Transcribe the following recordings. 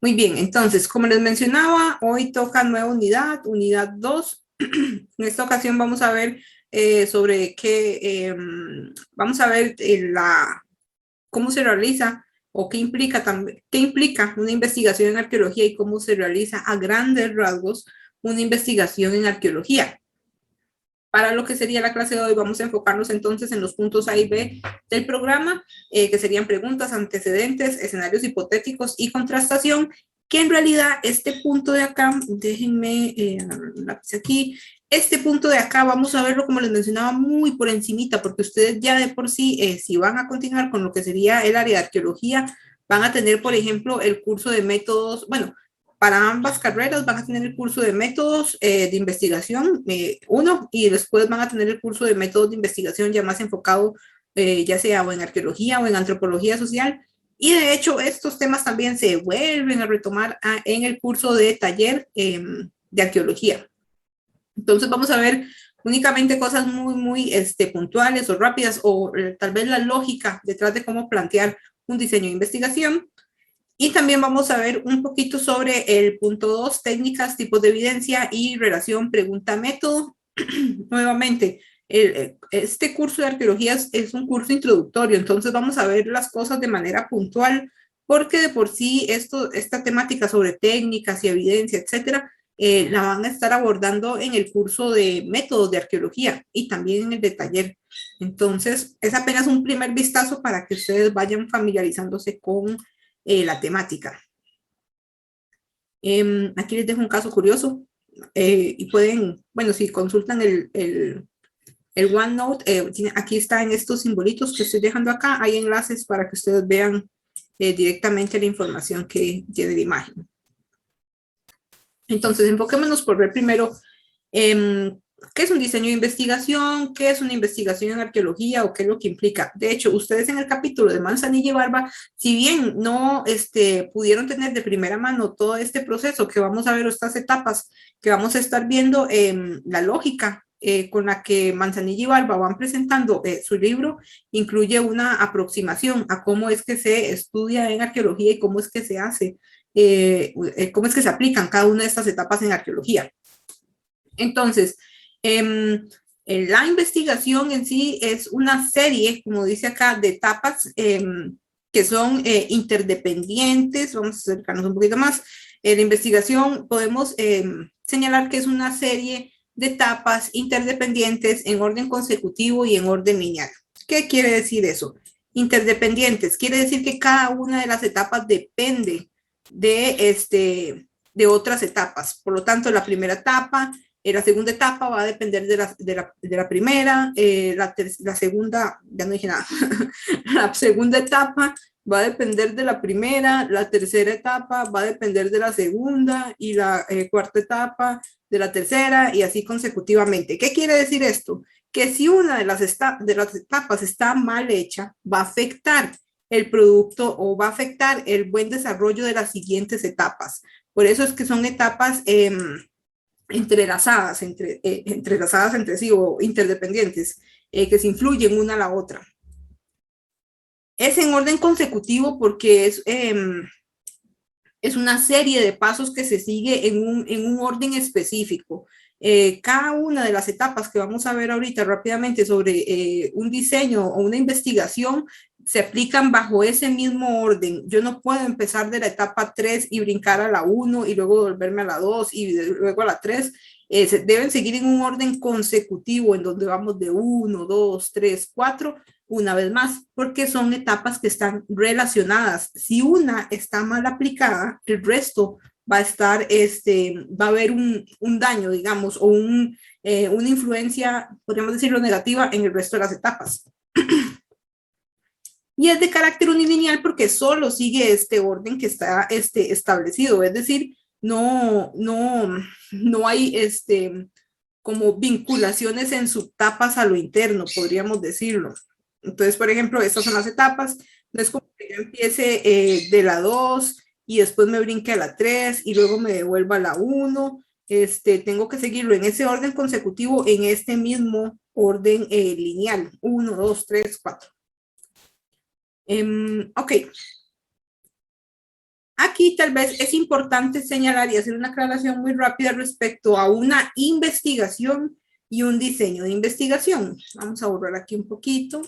Muy bien, entonces, como les mencionaba, hoy toca nueva unidad, unidad 2. En esta ocasión vamos a ver sobre vamos a ver cómo se realiza o qué implica, qué implica una investigación en arqueología y cómo se realiza a grandes rasgos una investigación en arqueología. Para lo que sería la clase de hoy, vamos a enfocarnos entonces en los puntos A y B del programa, que serían preguntas, antecedentes, escenarios hipotéticos y contrastación, que en realidad este punto de acá, déjenme lápiz aquí, este punto de acá vamos a verlo, como les mencionaba, muy por encimita, porque ustedes ya de por sí, si van a continuar con lo que sería el área de arqueología, van a tener, por ejemplo, el curso de métodos, bueno, para ambas carreras van a tener el curso de métodos de investigación, uno, y después van a tener el curso de métodos de investigación ya más enfocado, ya sea o en arqueología o en antropología social. Y de hecho, estos temas también se vuelven a retomar en el curso de taller de arqueología. Entonces vamos a ver únicamente cosas muy puntuales o rápidas, o tal vez la lógica detrás de cómo plantear un diseño de investigación. Y también vamos a ver un poquito sobre el punto 2, técnicas, tipos de evidencia y relación pregunta-método. Nuevamente, este curso de arqueología es un curso introductorio, entonces vamos a ver las cosas de manera puntual, porque de por sí esta temática sobre técnicas y evidencia, etcétera, la van a estar abordando en el curso de métodos de arqueología y también en el de taller. Entonces, es apenas un primer vistazo para que ustedes vayan familiarizándose con la temática. Aquí les dejo un caso curioso y pueden, bueno, si consultan el OneNote, aquí está en estos simbolitos que estoy dejando acá, hay enlaces para que ustedes vean directamente la información que tiene la imagen. Entonces, enfoquémonos por ver primero qué es un diseño de investigación, qué es una investigación en arqueología o qué es lo que implica. De hecho, ustedes en el capítulo de Manzanilla y Barba, si bien no pudieron tener de primera mano todo este proceso que vamos a ver, estas etapas que vamos a estar viendo, la lógica con la que Manzanilla y Barba van presentando su libro, incluye una aproximación a cómo es que se estudia en arqueología y cómo es que se hace, cómo es que se aplican cada una de estas etapas en arqueología. Entonces, la investigación en sí es una serie, como dice acá, de etapas que son interdependientes. Vamos a acercarnos un poquito más. La investigación podemos señalar que es una serie de etapas interdependientes en orden consecutivo y en orden lineal. ¿Qué quiere decir eso? Interdependientes. Quiere decir que cada una de las etapas depende de otras etapas. Por lo tanto, la primera etapa, la segunda etapa va a depender de la primera, la segunda, ya no dije nada, la segunda etapa va a depender de la primera, la tercera etapa va a depender de la segunda y la cuarta etapa de la tercera y así consecutivamente. ¿Qué quiere decir esto? Que si una de las etapas está mal hecha, va a afectar el producto o va a afectar el buen desarrollo de las siguientes etapas. Por eso es que son etapas entrelazadas entre sí o interdependientes, que se influyen una a la otra. Es en orden consecutivo porque es una serie de pasos que se sigue en un orden específico. Cada una de las etapas que vamos a ver ahorita rápidamente sobre un diseño o una investigación se aplican bajo ese mismo orden. Yo no puedo empezar de la etapa 3 y brincar a la 1 y luego volverme a la 2 y luego a la 3. Deben seguir en un orden consecutivo en donde vamos de 1, 2, 3, 4 una vez más, porque son etapas que están relacionadas. Si una está mal aplicada, el resto va a estar, va a haber un daño, digamos, o una influencia, podríamos decirlo, negativa en el resto de las etapas. Y es de carácter unilineal porque solo sigue este orden que está establecido, es decir, no hay como vinculaciones en subtapas a lo interno, podríamos decirlo. Entonces, por ejemplo, estas son las etapas. No es como que yo empiece de la 2 y después me brinque a la 3 y luego me devuelva a la 1. Tengo que seguirlo en ese orden consecutivo, en este mismo orden lineal. 1, 2, 3, 4. Ok. Aquí tal vez es importante señalar y hacer una aclaración muy rápida respecto a una investigación y un diseño de investigación. Vamos a borrar aquí un poquito.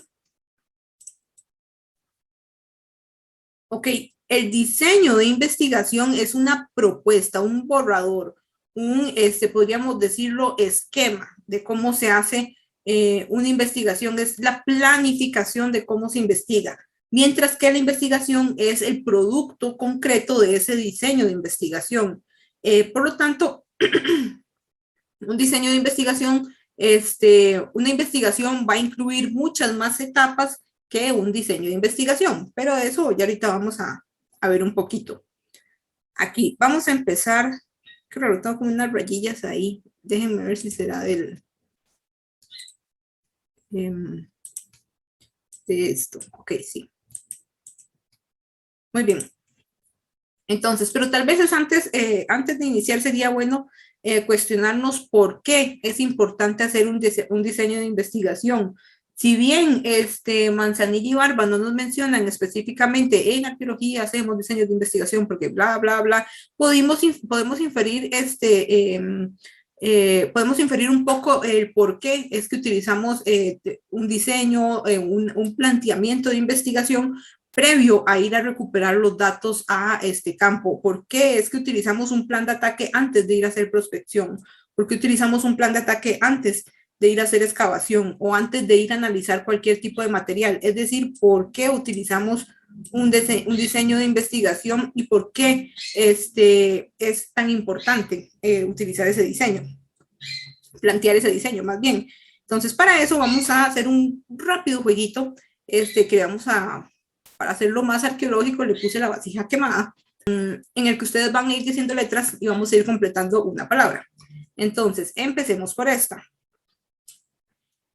Ok, el diseño de investigación es una propuesta, un borrador, podríamos decirlo, esquema de cómo se hace una investigación, es la planificación de cómo se investiga, mientras que la investigación es el producto concreto de ese diseño de investigación. Por lo tanto, un diseño de investigación, una investigación va a incluir muchas más etapas que un diseño de investigación, pero eso ya ahorita vamos a ver un poquito. Aquí vamos a empezar, claro, tengo como unas rayillas ahí, déjenme ver si será de esto, ok, sí. Muy bien. Entonces, pero tal vez antes de iniciar sería bueno cuestionarnos por qué es importante hacer un diseño de investigación. Si bien Manzanilla y Barba no nos mencionan específicamente en arqueología hacemos diseños de investigación porque bla, bla, bla, podemos inferir podemos inferir un poco el por qué es que utilizamos un diseño, un planteamiento de investigación previo a ir a recuperar los datos a este campo. ¿Por qué es que utilizamos un plan de ataque antes de ir a hacer prospección? ¿Por qué utilizamos un plan de ataque antes de ir a hacer excavación o antes de ir a analizar cualquier tipo de material? Es decir, ¿por qué utilizamos un diseño de investigación y por qué es tan importante utilizar ese diseño? Plantear ese diseño, más bien. Entonces, para eso vamos a hacer un rápido jueguito que vamos para hacerlo más arqueológico, le puse la vasija quemada, en el que ustedes van a ir diciendo letras y vamos a ir completando una palabra. Entonces, empecemos por esta.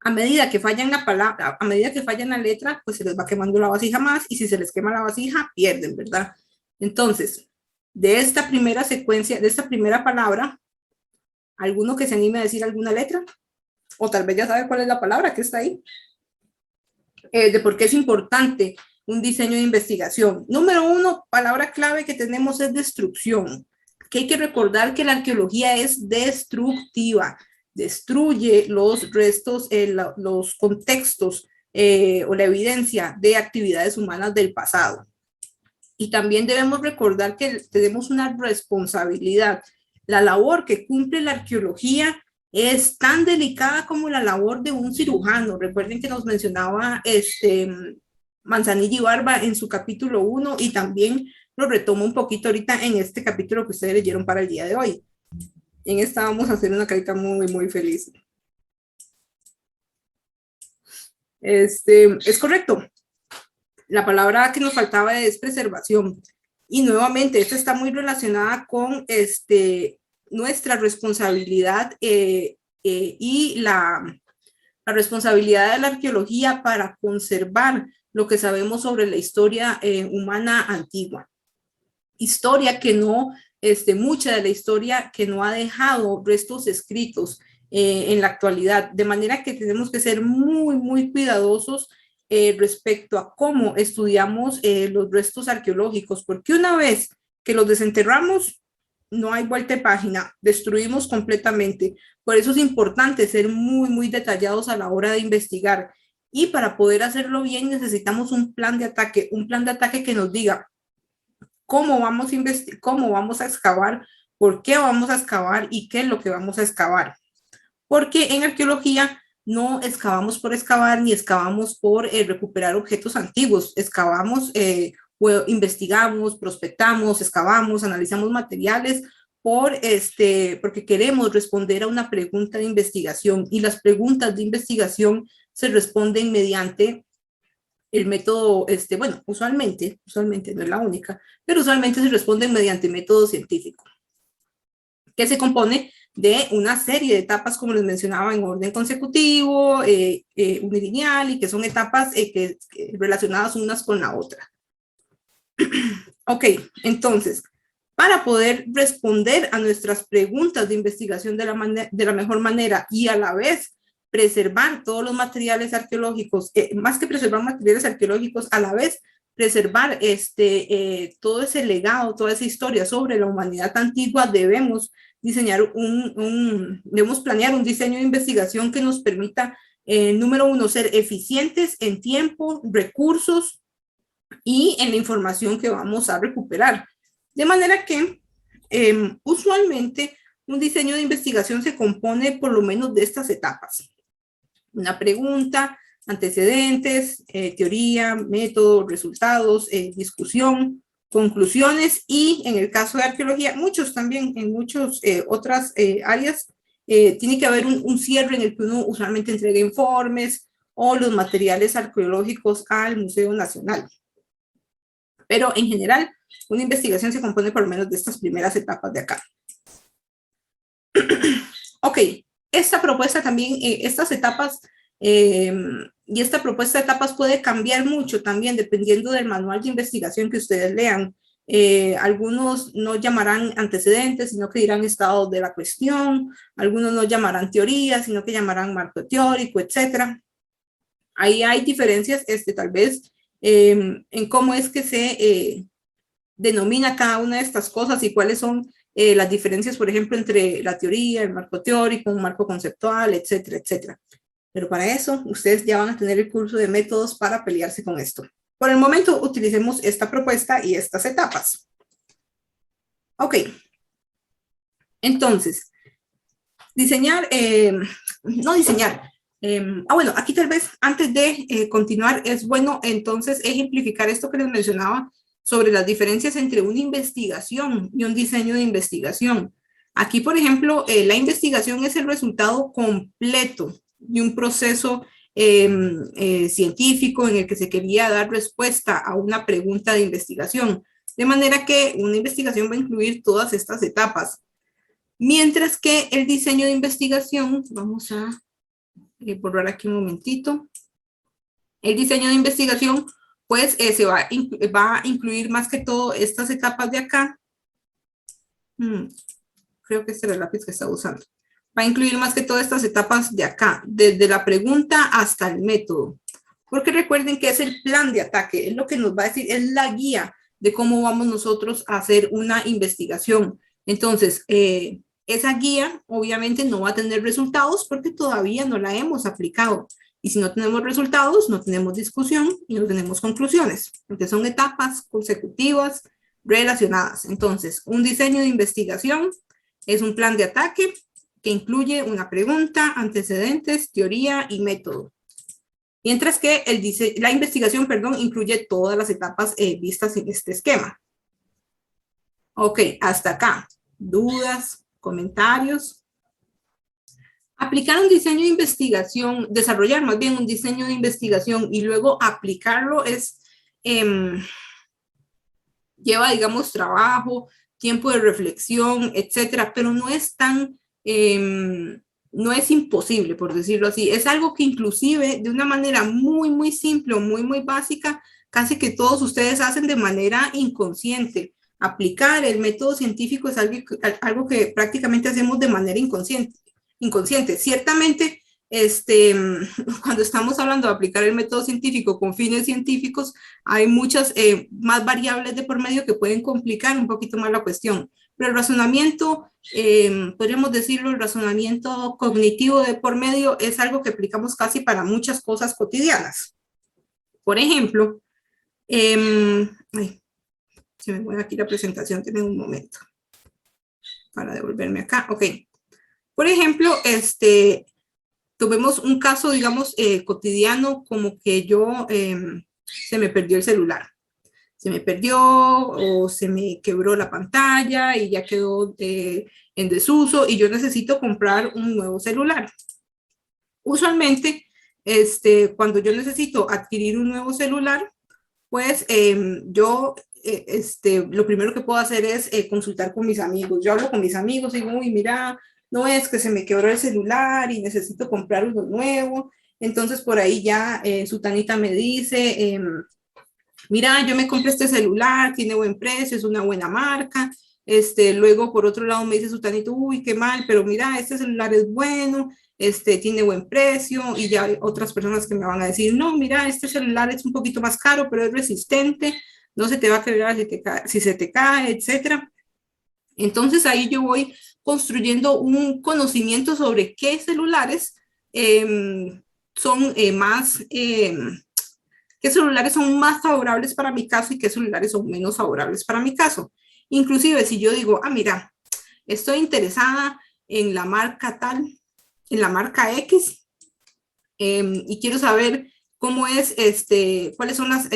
A medida que fallan la palabra, a medida que fallan la letra, pues se les va quemando la vasija más y si se les quema la vasija, pierden, ¿verdad? Entonces, de esta primera secuencia, de esta primera palabra, ¿alguno que se anime a decir alguna letra? O tal vez ya sabe cuál es la palabra que está ahí. De por qué es importante un diseño de investigación. Número 1, palabra clave que tenemos es destrucción. Que hay que recordar que la arqueología es destructiva, destruye los restos, los contextos o la evidencia de actividades humanas del pasado. Y también debemos recordar que tenemos una responsabilidad. La labor que cumple la arqueología es tan delicada como la labor de un cirujano. Recuerden que nos mencionaba Manzanilla y Barba en su capítulo 1 y también lo retomo un poquito ahorita en este capítulo que ustedes leyeron para el día de hoy. En esta vamos a hacer una carita muy, muy feliz. Es correcto. La palabra que nos faltaba es preservación. Y nuevamente, esta está muy relacionada con nuestra responsabilidad y la responsabilidad de la arqueología para conservar lo que sabemos sobre la historia humana antigua. Historia que no, mucha de la historia que no ha dejado restos escritos en la actualidad, de manera que tenemos que ser muy, muy cuidadosos respecto a cómo estudiamos los restos arqueológicos, porque una vez que los desenterramos, no hay vuelta de página, destruimos completamente. Por eso es importante ser muy, muy detallados a la hora de investigar. Y para poder hacerlo bien necesitamos un plan de ataque que nos diga cómo vamos a investigar, cómo vamos a excavar, por qué vamos a excavar y qué es lo que vamos a excavar. Porque en arqueología no excavamos por excavar ni excavamos por recuperar objetos antiguos, excavamos, investigamos, prospectamos, excavamos, analizamos materiales porque queremos responder a una pregunta de investigación y las preguntas de investigación se responden mediante el método, bueno, usualmente no es la única, pero usualmente se responden mediante método científico, que se compone de una serie de etapas, como les mencionaba, en orden consecutivo, unilineal, y que son etapas relacionadas unas con la otra. Ok, entonces, para poder responder a nuestras preguntas de investigación de la mejor manera y a la vez preservar todos los materiales arqueológicos, más que preservar materiales arqueológicos, a la vez preservar todo ese legado, toda esa historia sobre la humanidad antigua, debemos debemos planear un diseño de investigación que nos permita, número uno, ser eficientes en tiempo, recursos y en la información que vamos a recuperar. De manera que usualmente un diseño de investigación se compone por lo menos de estas etapas: una pregunta, antecedentes, teoría, método, resultados, discusión, conclusiones, y en el caso de arqueología, muchos también, en muchas otras áreas, tiene que haber un cierre en el que uno usualmente entrega informes o los materiales arqueológicos al Museo Nacional. Pero en general, una investigación se compone por lo menos de estas primeras etapas de acá. Ok, esta propuesta también, estas etapas y esta propuesta de etapas puede cambiar mucho también dependiendo del manual de investigación que ustedes lean. Algunos no llamarán antecedentes, sino que dirán estado de la cuestión. Algunos no llamarán teoría, sino que llamarán marco teórico, etc. Ahí hay diferencias, tal vez, en cómo es que se denomina cada una de estas cosas y cuáles son las diferencias, por ejemplo, entre la teoría, el marco teórico, un marco conceptual, etcétera, etcétera. Pero para eso, ustedes ya van a tener el curso de métodos para pelearse con esto. Por el momento, utilicemos esta propuesta y estas etapas. Ok. Entonces, bueno, aquí tal vez antes de continuar es bueno entonces ejemplificar esto que les mencionaba sobre las diferencias entre una investigación y un diseño de investigación. Aquí, por ejemplo, la investigación es el resultado completo de un proceso científico en el que se quería dar respuesta a una pregunta de investigación. De manera que una investigación va a incluir todas estas etapas. Mientras que el diseño de investigación, vamos a borrar aquí un momentito. El diseño de investigación, pues, se va a incluir más que todo estas etapas de acá. Creo que este es el lápiz que está usando. Va a incluir más que todas estas etapas de acá, desde la pregunta hasta el método. Porque recuerden que es el plan de ataque, es lo que nos va a decir, es la guía de cómo vamos nosotros a hacer una investigación. Entonces, esa guía obviamente no va a tener resultados porque todavía no la hemos aplicado. Y si no tenemos resultados, no tenemos discusión y no tenemos conclusiones, porque son etapas consecutivas relacionadas. Entonces, un diseño de investigación es un plan de ataque que incluye una pregunta, antecedentes, teoría y método. Mientras que la investigación, incluye todas las etapas vistas en este esquema. Ok, hasta acá. ¿Dudas? ¿Comentarios? Aplicar un diseño de investigación, desarrollar más bien un diseño de investigación y luego aplicarlo lleva, digamos, trabajo, tiempo de reflexión, etcétera, pero no es tan... no es imposible, por decirlo así. Es algo que inclusive de una manera muy, muy simple, muy, muy básica, casi que todos ustedes hacen de manera inconsciente. Aplicar el método científico es algo que prácticamente hacemos de manera inconsciente. Ciertamente, cuando estamos hablando de aplicar el método científico con fines científicos, hay muchas más variables de por medio que pueden complicar un poquito más la cuestión. Pero el razonamiento, podríamos decirlo, el razonamiento cognitivo de por medio es algo que aplicamos casi para muchas cosas cotidianas. Por ejemplo, se me mueve aquí la presentación, tienen un momento para devolverme acá. Ok. Por ejemplo, tomemos un caso, digamos, cotidiano, como que se me perdió el celular. Se me perdió o se me quebró la pantalla y ya quedó en desuso y yo necesito comprar un nuevo celular. Usualmente, cuando yo necesito adquirir un nuevo celular, pues yo lo primero que puedo hacer es consultar con mis amigos. Yo hablo con mis amigos y digo, uy, mira, no es que se me quebró el celular y necesito comprar uno nuevo. Entonces por ahí ya Sutanita me dice, mira, yo me compré este celular, tiene buen precio, es una buena marca. Luego por otro lado me dice Sutanito, uy, qué mal, pero mira, este celular es bueno, tiene buen precio, y ya hay otras personas que me van a decir, no, mira, este celular es un poquito más caro, pero es resistente, no se te va a quebrar si se te cae, etcétera. Entonces ahí yo voy construyendo un conocimiento sobre qué celulares son qué celulares son más favorables para mi caso y qué celulares son menos favorables para mi caso. Inclusive si yo digo, mira, estoy interesada en la marca tal, en la marca X, y quiero saber cómo es, cuáles son las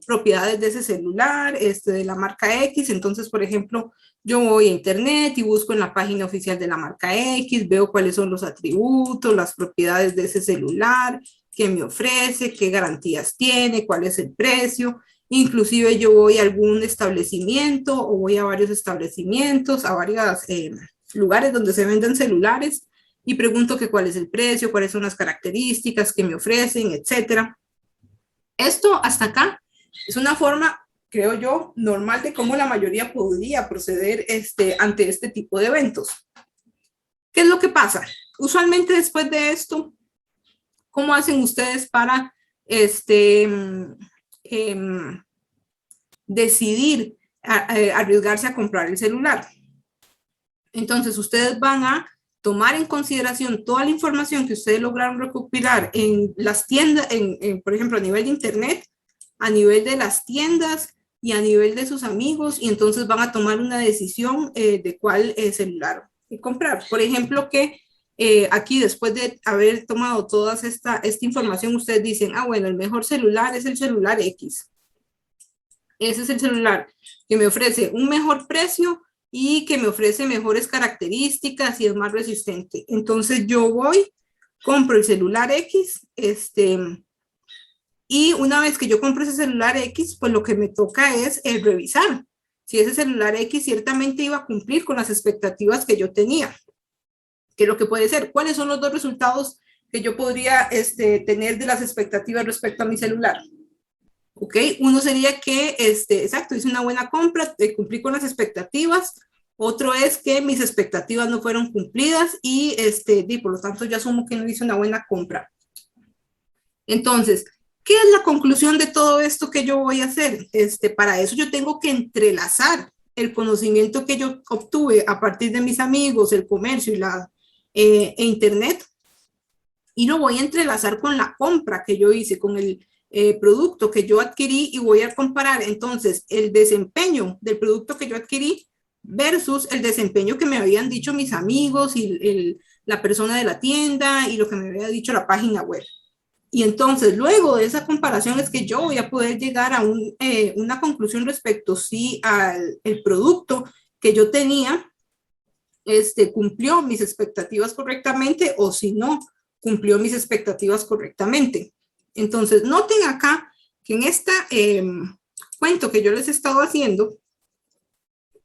propiedades de ese celular, de la marca X. Entonces, por ejemplo, yo voy a internet y busco en la página oficial de la marca X, veo cuáles son los atributos, las propiedades de ese celular, qué me ofrece, qué garantías tiene, cuál es el precio. Inclusive yo voy a algún establecimiento o voy a varios establecimientos, a varios lugares donde se venden celulares, y pregunto que cuál es el precio, cuáles son las características que me ofrecen, etcétera. Esto hasta acá es una forma, creo yo, normal de cómo la mayoría podría proceder ante este tipo de eventos. ¿Qué es lo que pasa? Usualmente después de esto, ¿cómo hacen ustedes para decidir arriesgarse a comprar el celular? Entonces, ustedes van a tomar en consideración toda la información que ustedes lograron recopilar en las tiendas, por ejemplo, a nivel de internet, a nivel de las tiendas y a nivel de sus amigos, y entonces van a tomar una decisión de cuál celular comprar. Por ejemplo, que aquí después de haber tomado toda esta información, ustedes dicen, bueno, el mejor celular es el celular X. Ese es el celular que me ofrece un mejor precio y que me ofrece mejores características y es más resistente. Entonces yo voy, compro el celular X, y una vez que yo compro ese celular X, pues lo que me toca es revisar si ese celular X ciertamente iba a cumplir con las expectativas que yo tenía. ¿Qué es lo que puede ser? ¿Cuáles son los dos resultados que yo podría tener de las expectativas respecto a mi celular? ¿Ok? Uno sería que, exacto, hice una buena compra, cumplí con las expectativas. Otro es que mis expectativas no fueron cumplidas y por lo tanto yo asumo que no hice una buena compra. Entonces, ¿qué es la conclusión de todo esto que yo voy a hacer? Para eso yo tengo que entrelazar el conocimiento que yo obtuve a partir de mis amigos, el comercio e internet, y lo voy a entrelazar con la compra que yo hice, con el producto que yo adquirí, y voy a comparar entonces el desempeño del producto que yo adquirí versus el desempeño que me habían dicho mis amigos y la persona de la tienda y lo que me había dicho la página web. Y entonces luego de esa comparación es que yo voy a poder llegar a una conclusión respecto si el producto que yo tenía cumplió mis expectativas correctamente o si no cumplió mis expectativas correctamente. Entonces, noten acá que en este cuento que yo les he estado haciendo,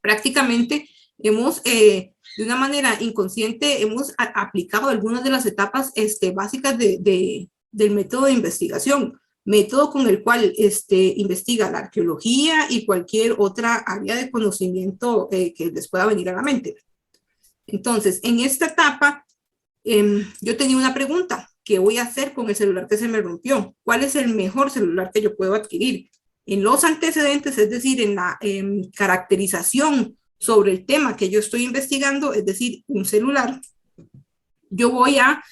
prácticamente hemos, de una manera inconsciente, hemos aplicado algunas de las etapas básicas del método de investigación, método con el cual investiga la arqueología y cualquier otra área de conocimiento que les pueda venir a la mente. Entonces, en esta etapa, yo tenía una pregunta: ¿qué voy a hacer con el celular que se me rompió? ¿Cuál es el mejor celular que yo puedo adquirir? En los antecedentes, es decir, en la caracterización sobre el tema que yo estoy investigando, es decir, un celular, yo voy a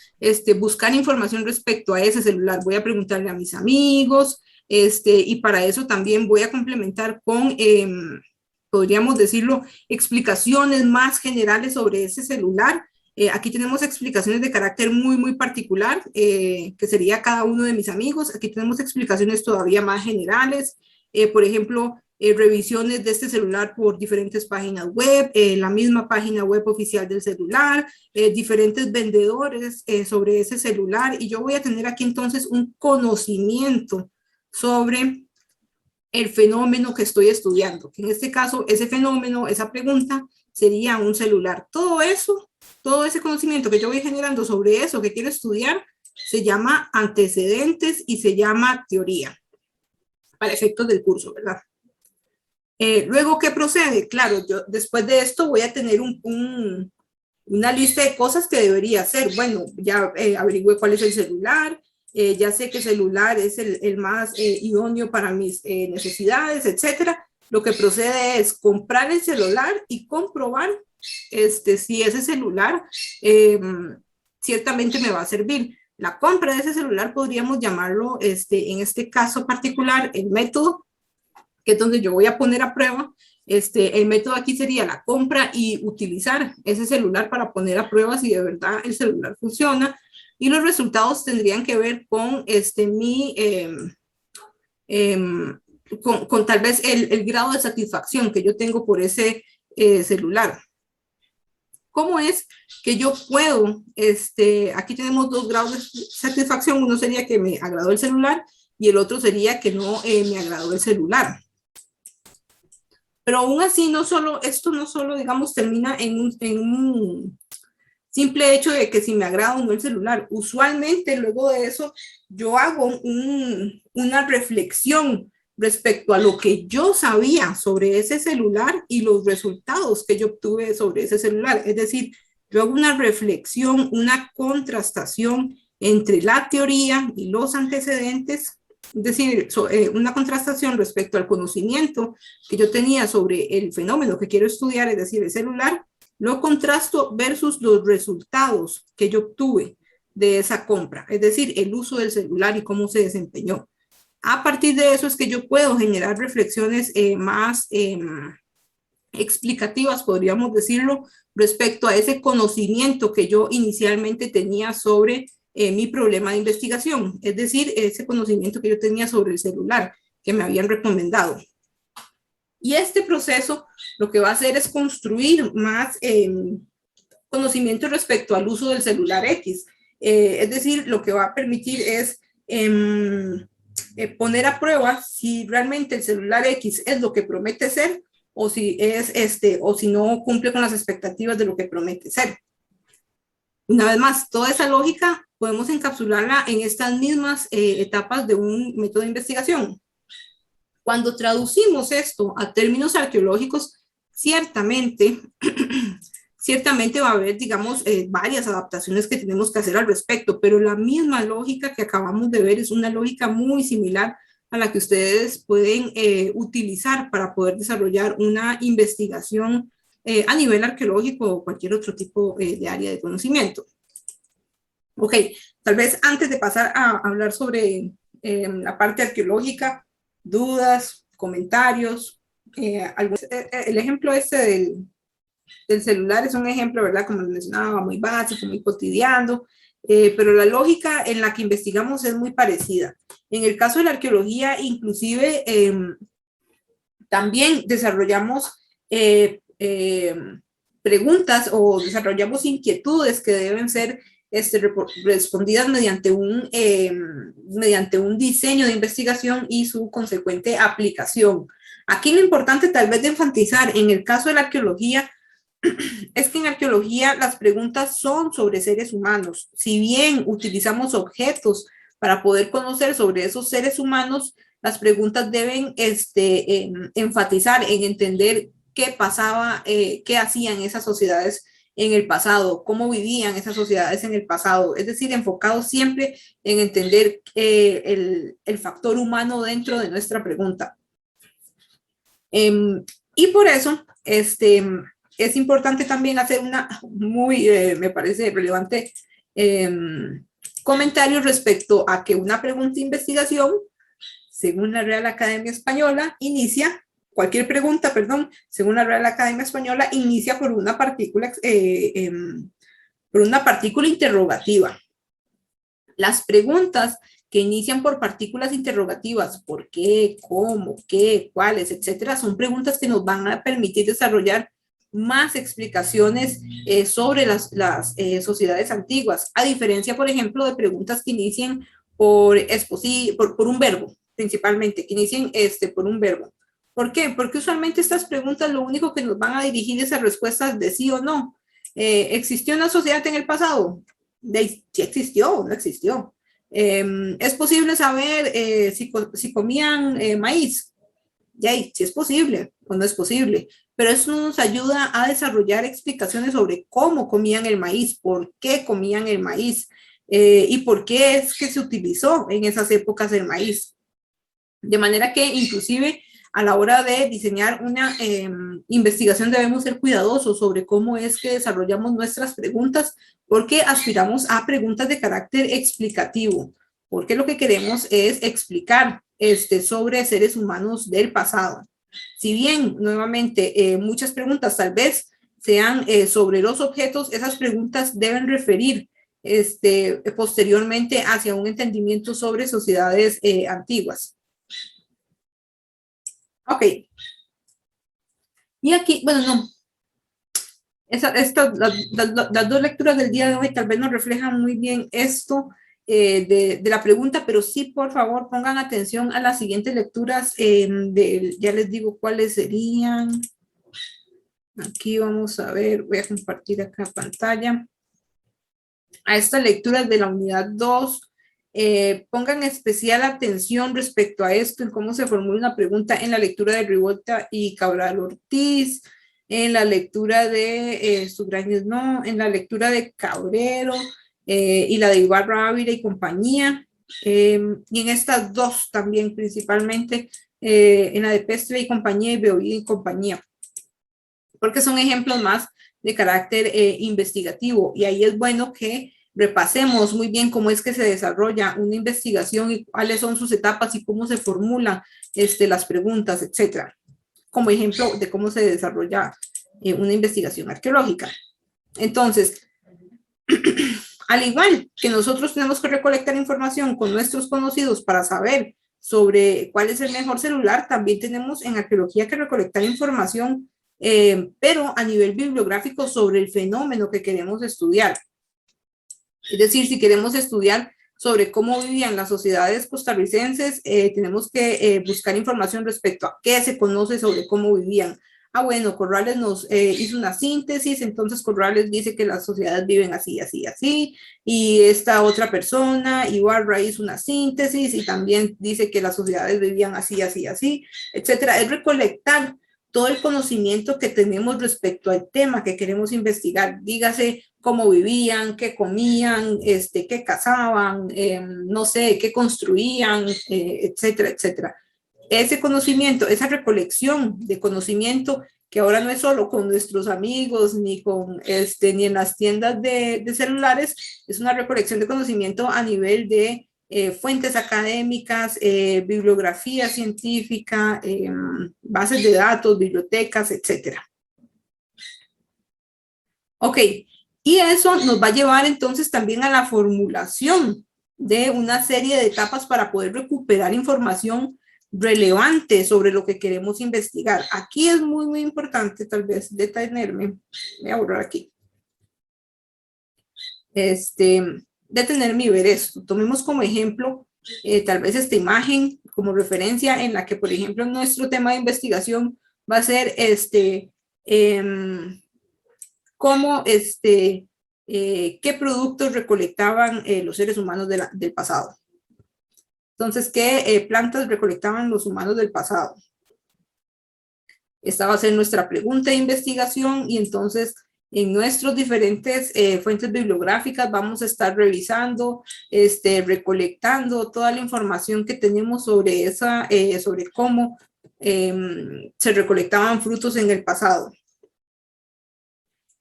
buscar información respecto a ese celular. Voy a preguntarle a mis amigos, y para eso también voy a complementar con, podríamos decirlo, explicaciones más generales sobre ese celular. Aquí tenemos explicaciones de carácter muy, muy particular, que sería cada uno de mis amigos. Aquí tenemos explicaciones todavía más generales, por ejemplo, revisiones de este celular por diferentes páginas web, la misma página web oficial del celular, diferentes vendedores sobre ese celular, y yo voy a tener aquí entonces un conocimiento sobre el fenómeno que estoy estudiando, que en este caso ese fenómeno, esa pregunta, sería un celular. Todo eso, todo ese conocimiento que yo voy generando sobre eso que quiero estudiar, se llama antecedentes y se llama teoría, para efectos del curso, ¿verdad? Luego, ¿qué procede? Claro, yo después de esto voy a tener una lista de cosas que debería hacer. Bueno, ya averigüé cuál es el celular, ya sé que el celular es el más idóneo para mis necesidades, etcétera. Lo que procede es comprar el celular y comprobar si ese celular ciertamente me va a servir. La compra de ese celular podríamos llamarlo, en este caso particular, el método, que es donde yo voy a poner a prueba. El método aquí sería la compra y utilizar ese celular para poner a prueba si de verdad el celular funciona. Y los resultados tendrían que ver con con tal vez el grado de satisfacción que yo tengo por ese celular. ¿Cómo es que yo puedo? Aquí tenemos dos grados de satisfacción. Uno sería que me agradó el celular y el otro sería que no me agradó el celular. Pero aún así, esto no solo, digamos, termina en un simple hecho de que si me agrada o no el celular. Usualmente, luego de eso, yo hago una reflexión respecto a lo que yo sabía sobre ese celular y los resultados que yo obtuve sobre ese celular. Es decir, yo hago una reflexión, una contrastación entre la teoría y los antecedentes, es decir, una contrastación respecto al conocimiento que yo tenía sobre el fenómeno que quiero estudiar, es decir, el celular, lo contrasto versus los resultados que yo obtuve de esa compra, es decir, el uso del celular y cómo se desempeñó. A partir de eso es que yo puedo generar reflexiones más explicativas, podríamos decirlo, respecto a ese conocimiento que yo inicialmente tenía sobre mi problema de investigación, es decir, ese conocimiento que yo tenía sobre el celular que me habían recomendado. Y este proceso lo que va a hacer es construir más conocimiento respecto al uso del celular X. Es decir, lo que va a permitir es poner a prueba si realmente el celular X es lo que promete ser o si es o si no cumple con las expectativas de lo que promete ser. Una vez más, toda esa lógica podemos encapsularla en estas mismas etapas de un método de investigación. Cuando traducimos esto a términos arqueológicos, ciertamente va a haber, digamos, varias adaptaciones que tenemos que hacer al respecto, pero la misma lógica que acabamos de ver es una lógica muy similar a la que ustedes pueden utilizar para poder desarrollar una investigación a nivel arqueológico o cualquier otro tipo de área de conocimiento. Ok, tal vez antes de pasar a hablar sobre la parte arqueológica, dudas, comentarios, el ejemplo del celular es un ejemplo, ¿verdad? Como les mencionaba, muy básico, muy cotidiano, pero la lógica en la que investigamos es muy parecida. En el caso de la arqueología, inclusive, también desarrollamos preguntas o desarrollamos inquietudes que deben ser respondidas mediante un diseño de investigación y su consecuente aplicación. Aquí lo importante tal vez de enfatizar en el caso de la arqueología es que en arqueología las preguntas son sobre seres humanos. Si bien utilizamos objetos para poder conocer sobre esos seres humanos, las preguntas deben enfatizar en entender qué pasaba, qué hacían esas sociedades en el pasado, cómo vivían esas sociedades en el pasado, es decir, enfocado siempre en entender el factor humano dentro de nuestra pregunta. Y por eso, es importante también hacer me parece relevante, comentario respecto a que una pregunta de investigación, según la Real Academia Española, cualquier pregunta, según la Real Academia Española, inicia por una partícula interrogativa. Las preguntas que inician por partículas interrogativas, ¿por qué, cómo, qué, cuáles, etcétera? Son preguntas que nos van a permitir desarrollar más explicaciones sobre las sociedades antiguas, a diferencia, por ejemplo, de preguntas que inician por un verbo, principalmente, que inicien por un verbo. ¿Por qué? Porque usualmente estas preguntas lo único que nos van a dirigir es a respuestas de sí o no. ¿Existió una sociedad en el pasado? ¿Sí existió o no existió? ¿Es posible saber si comían maíz? Si es posible o no es posible. pero eso no nos ayuda a desarrollar explicaciones sobre cómo comían el maíz, por qué comían el maíz y por qué es que se utilizó en esas épocas el maíz. De manera que inclusive a la hora de diseñar una investigación debemos ser cuidadosos sobre cómo es que desarrollamos nuestras preguntas, porque aspiramos a preguntas de carácter explicativo, porque lo que queremos es explicar sobre seres humanos del pasado. Si bien, nuevamente, muchas preguntas tal vez sean sobre los objetos, esas preguntas deben referir posteriormente hacia un entendimiento sobre sociedades antiguas. Ok. Y aquí, bueno, no. Las dos lecturas del día de hoy tal vez no reflejan muy bien esto de la pregunta, pero sí, por favor, pongan atención a las siguientes lecturas. Ya les digo cuáles serían. Aquí vamos a ver, voy a compartir acá pantalla. A estas lecturas de la unidad 2. Pongan especial atención respecto a esto, en cómo se formula una pregunta en la lectura de Rivolta y Cabral Ortiz, en la lectura de Sugrañes no, en la lectura de Cabrero y la de Ibarra Ávila y compañía, y en estas dos también principalmente, en la de Pestre y compañía y Beovida y compañía, porque son ejemplos más de carácter investigativo, y ahí es bueno que repasemos muy bien cómo es que se desarrolla una investigación y cuáles son sus etapas y cómo se formulan las preguntas, etcétera, como ejemplo de cómo se desarrolla una investigación arqueológica. Entonces, al igual que nosotros tenemos que recolectar información con nuestros conocidos para saber sobre cuál es el mejor celular, también tenemos en arqueología que recolectar información, pero a nivel bibliográfico sobre el fenómeno que queremos estudiar. Es decir, si queremos estudiar sobre cómo vivían las sociedades costarricenses, tenemos que buscar información respecto a qué se conoce sobre cómo vivían. Bueno, Corrales nos hizo una síntesis, entonces Corrales dice que las sociedades viven así, así, así, y esta otra persona, Ibarra, hizo una síntesis y también dice que las sociedades vivían así, así, así, etcétera. Es recolectar todo el conocimiento que tenemos respecto al tema que queremos investigar, dígase cómo vivían, qué comían, qué cazaban, no sé, qué construían, etcétera, etcétera. Ese conocimiento, esa recolección de conocimiento que ahora no es solo con nuestros amigos ni con ni en las tiendas de celulares, es una recolección de conocimiento a nivel de fuentes académicas, bibliografía científica, bases de datos, bibliotecas, etcétera. Ok, y eso nos va a llevar entonces también a la formulación de una serie de etapas para poder recuperar información relevante sobre lo que queremos investigar. Aquí es muy, muy importante tal vez detenerme, voy a borrar aquí, detenerme y ver esto. Tomemos como ejemplo tal vez esta imagen como referencia en la que, por ejemplo, nuestro tema de investigación va a ser cómo qué productos recolectaban los seres humanos del pasado. Entonces, ¿qué plantas recolectaban los humanos del pasado? Esta va a ser nuestra pregunta de investigación y entonces en nuestras diferentes fuentes bibliográficas vamos a estar revisando, recolectando toda la información que tenemos sobre sobre cómo se recolectaban frutos en el pasado.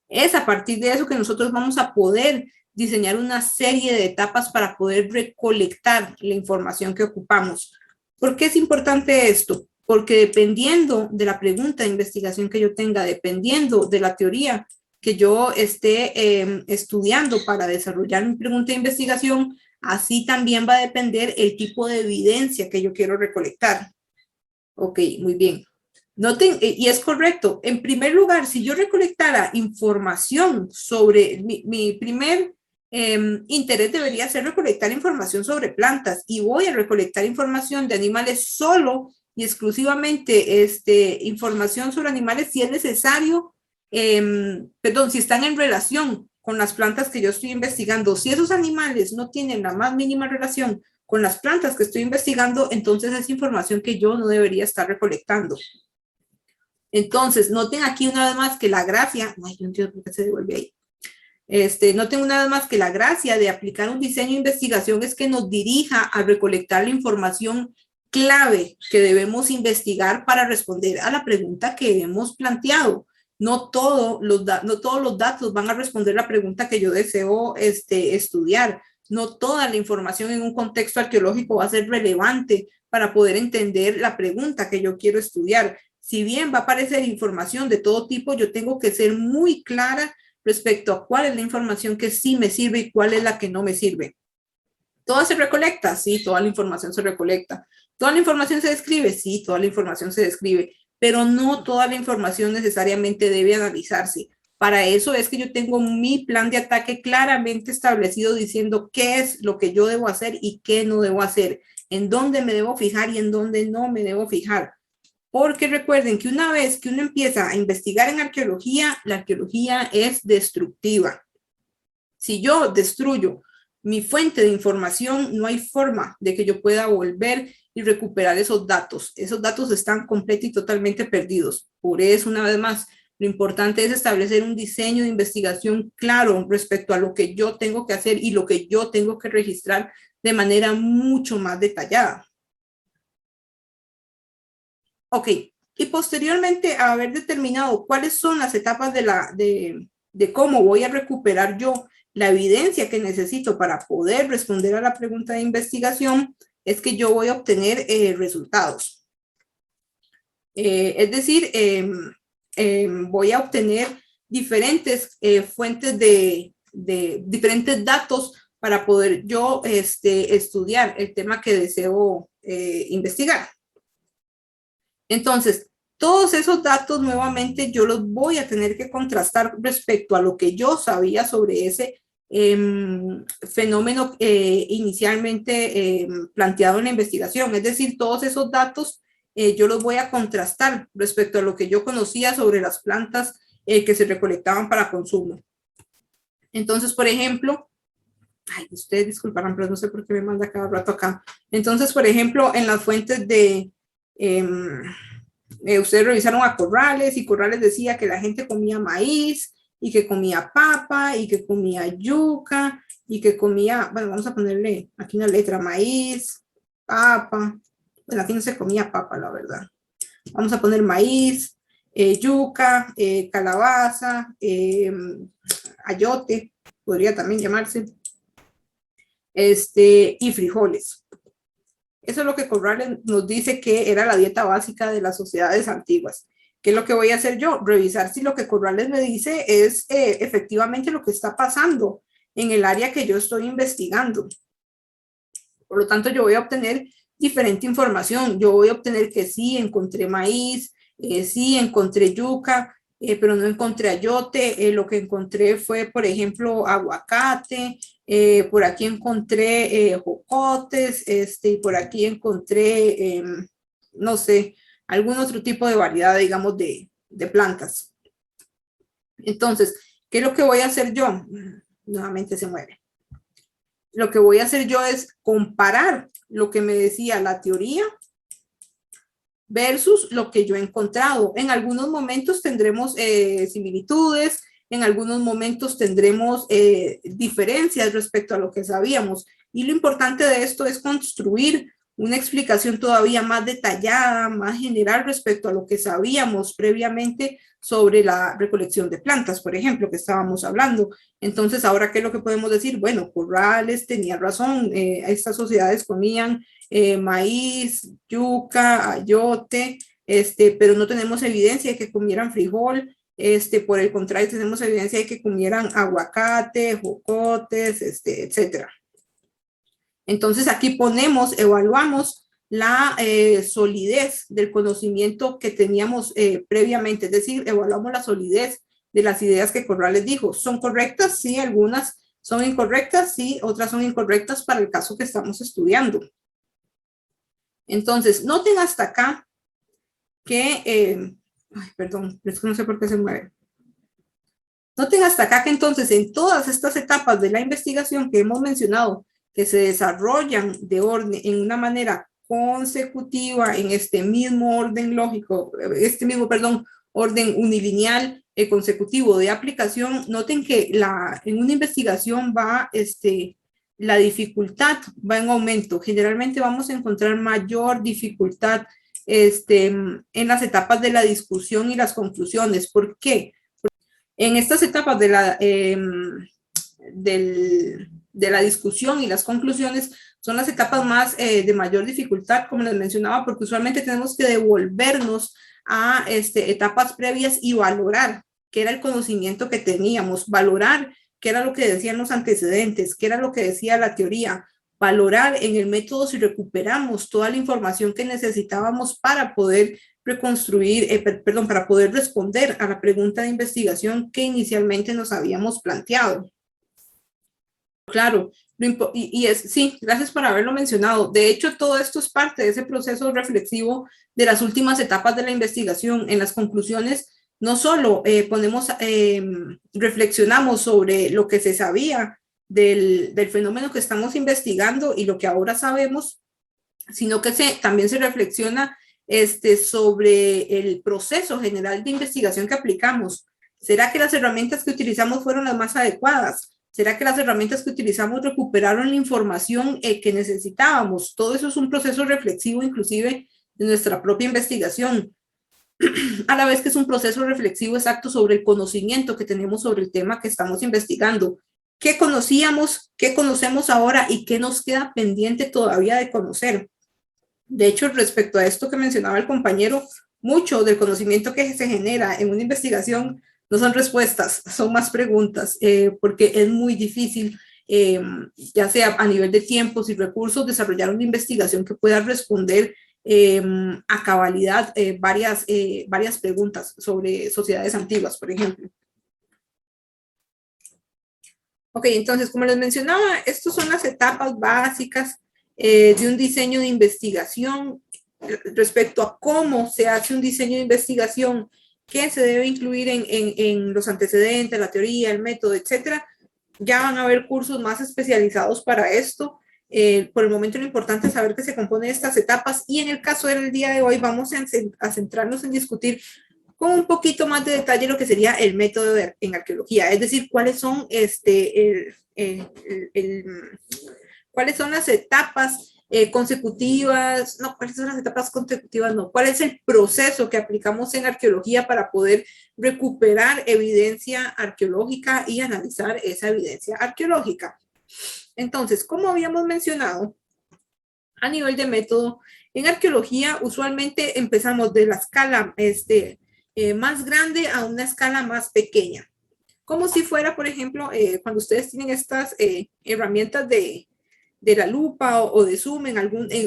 Es a partir de eso que nosotros vamos a poder diseñar una serie de etapas para poder recolectar la información que ocupamos. ¿Por qué es importante esto? Porque dependiendo de la pregunta de investigación que yo tenga, dependiendo de la teoría que yo esté estudiando para desarrollar mi pregunta de investigación, así también va a depender el tipo de evidencia que yo quiero recolectar. Ok, muy bien. Noten, y es correcto, en primer lugar, si yo recolectara información sobre mi primer interés debería ser recolectar información sobre plantas y voy a recolectar información de animales solo y exclusivamente información sobre animales si es necesario, perdón, si están en relación con las plantas que yo estoy investigando. Si esos animales no tienen la más mínima relación con las plantas que estoy investigando, entonces es información que yo no debería estar recolectando. Entonces, noten aquí una vez más que la gracia, ay, yo no entiendo por qué se devuelve ahí. Noten una vez más que la gracia de aplicar un diseño de investigación es que nos dirija a recolectar la información clave que debemos investigar para responder a la pregunta que hemos planteado. No todos los datos van a responder la pregunta que yo deseo estudiar. No toda la información en un contexto arqueológico va a ser relevante para poder entender la pregunta que yo quiero estudiar. Si bien va a aparecer información de todo tipo, yo tengo que ser muy clara respecto a cuál es la información que sí me sirve y cuál es la que no me sirve. ¿Toda se recolecta? Sí, toda la información se recolecta. ¿Toda la información se describe? Sí, toda la información se describe, pero no toda la información necesariamente debe analizarse. Para eso es que yo tengo mi plan de ataque claramente establecido diciendo qué es lo que yo debo hacer y qué no debo hacer, en dónde me debo fijar y en dónde no me debo fijar. Porque recuerden que una vez que uno empieza a investigar en arqueología, la arqueología es destructiva. Si yo destruyo mi fuente de información, no hay forma de que yo pueda volver y recuperar esos datos. Esos datos están completamente y totalmente perdidos. Por eso, una vez más, lo importante es establecer un diseño de investigación claro respecto a lo que yo tengo que hacer y lo que yo tengo que registrar de manera mucho más detallada. Ok, y posteriormente a haber determinado cuáles son las etapas de cómo voy a recuperar yo la evidencia que necesito para poder responder a la pregunta de investigación, es que yo voy a obtener resultados. Es decir, voy a obtener diferentes fuentes de diferentes datos para poder yo estudiar el tema que deseo investigar. Entonces, todos esos datos nuevamente yo los voy a tener que contrastar respecto a lo que yo sabía sobre ese fenómeno inicialmente planteado en la investigación. Es decir, todos esos datos yo los voy a contrastar respecto a lo que yo conocía sobre las plantas que se recolectaban para consumo. Entonces, por ejemplo, ay, ustedes disculparán, pero no sé por qué me manda cada rato acá. Entonces, por ejemplo, en las fuentes de... ustedes revisaron a Corrales y Corrales decía que la gente comía maíz y que comía papa y que comía yuca y que comía, bueno, vamos a ponerle aquí una letra, maíz, papa, bueno, aquí no se comía papa, la verdad. Vamos a poner maíz, yuca, calabaza, ayote, podría también llamarse, y frijoles. Eso es lo que Corrales nos dice que era la dieta básica de las sociedades antiguas. ¿Qué es lo que voy a hacer yo? Revisar si lo que Corrales me dice es efectivamente lo que está pasando en el área que yo estoy investigando. Por lo tanto, yo voy a obtener diferente información. Yo voy a obtener que sí, encontré maíz, sí, encontré yuca, pero no encontré ayote. Lo que encontré fue, por ejemplo, aguacate. Por aquí encontré jocotes, y por aquí encontré, no sé, algún otro tipo de variedad, digamos, de plantas. Entonces, ¿qué es lo que voy a hacer yo? Nuevamente se mueve. Lo que voy a hacer yo es comparar lo que me decía la teoría versus lo que yo he encontrado. En algunos momentos tendremos similitudes, en algunos momentos tendremos diferencias respecto a lo que sabíamos. Y lo importante de esto es construir una explicación todavía más detallada, más general respecto a lo que sabíamos previamente sobre la recolección de plantas, por ejemplo, que estábamos hablando. Entonces, ahora, ¿qué es lo que podemos decir? Bueno, Corrales tenía razón, estas sociedades comían maíz, yuca, ayote, pero no tenemos evidencia de que comieran frijol, por el contrario, tenemos evidencia de que comieran aguacate, jocotes, etcétera. Entonces aquí ponemos, evaluamos la solidez del conocimiento que teníamos previamente, es decir, evaluamos la solidez de las ideas que Corrales dijo. ¿Son correctas? Sí, algunas son incorrectas, sí, otras son incorrectas para el caso que estamos estudiando. Entonces, noten hasta acá que, ay, perdón, es que no sé por qué se mueve. Noten hasta acá que entonces en todas estas etapas de la investigación que hemos mencionado, que se desarrollan de orden en una manera consecutiva en este mismo orden lógico, orden unilineal, consecutivo de aplicación, noten que en una investigación la dificultad va en aumento. Generalmente vamos a encontrar mayor dificultad en las etapas de la discusión y las conclusiones. ¿Por qué? En estas etapas de la discusión y las conclusiones son las etapas más de mayor dificultad, como les mencionaba, porque usualmente tenemos que devolvernos a etapas previas y valorar qué era el conocimiento que teníamos, valorar qué era lo que decían los antecedentes, qué era lo que decía la teoría, valorar en el método si recuperamos toda la información que necesitábamos para poder reconstruir, para poder responder a la pregunta de investigación que inicialmente nos habíamos planteado. Claro, sí, gracias por haberlo mencionado. De hecho, todo esto es parte de ese proceso reflexivo de las últimas etapas de la investigación. En las conclusiones, no solo reflexionamos sobre lo que se sabía del fenómeno que estamos investigando y lo que ahora sabemos, sino que también se reflexiona sobre el proceso general de investigación que aplicamos. ¿Será que las herramientas que utilizamos fueron las más adecuadas? ¿Será que las herramientas que utilizamos recuperaron la información que necesitábamos? Todo eso es un proceso reflexivo, inclusive, de nuestra propia investigación. A la vez que es un proceso reflexivo exacto sobre el conocimiento que tenemos sobre el tema que estamos investigando. ¿Qué conocíamos? ¿Qué conocemos ahora? ¿Y qué nos queda pendiente todavía de conocer? De hecho, respecto a esto que mencionaba el compañero, mucho del conocimiento que se genera en una investigación no son respuestas, son más preguntas, porque es muy difícil, ya sea a nivel de tiempos y recursos, desarrollar una investigación que pueda responder a cabalidad varias preguntas sobre sociedades antiguas, por ejemplo. Ok, entonces, como les mencionaba, estas son las etapas básicas de un diseño de investigación. Respecto a cómo se hace un diseño de investigación, qué se debe incluir en los antecedentes, la teoría, el método, etcétera. Ya van a haber cursos más especializados para esto. Por el momento lo importante es saber que se compone de estas etapas, y en el caso del día de hoy vamos a centrarnos en discutir con un poquito más de detalle lo que sería el método en arqueología, es decir, cuáles son cuáles son las etapas consecutivas, no, cuáles son las etapas consecutivas, no, cuál es el proceso que aplicamos en arqueología para poder recuperar evidencia arqueológica y analizar esa evidencia arqueológica. Entonces, como habíamos mencionado, a nivel de método, en arqueología usualmente empezamos de la escala más grande a una escala más pequeña. Como si fuera, por ejemplo, cuando ustedes tienen estas herramientas de la lupa o de zoom,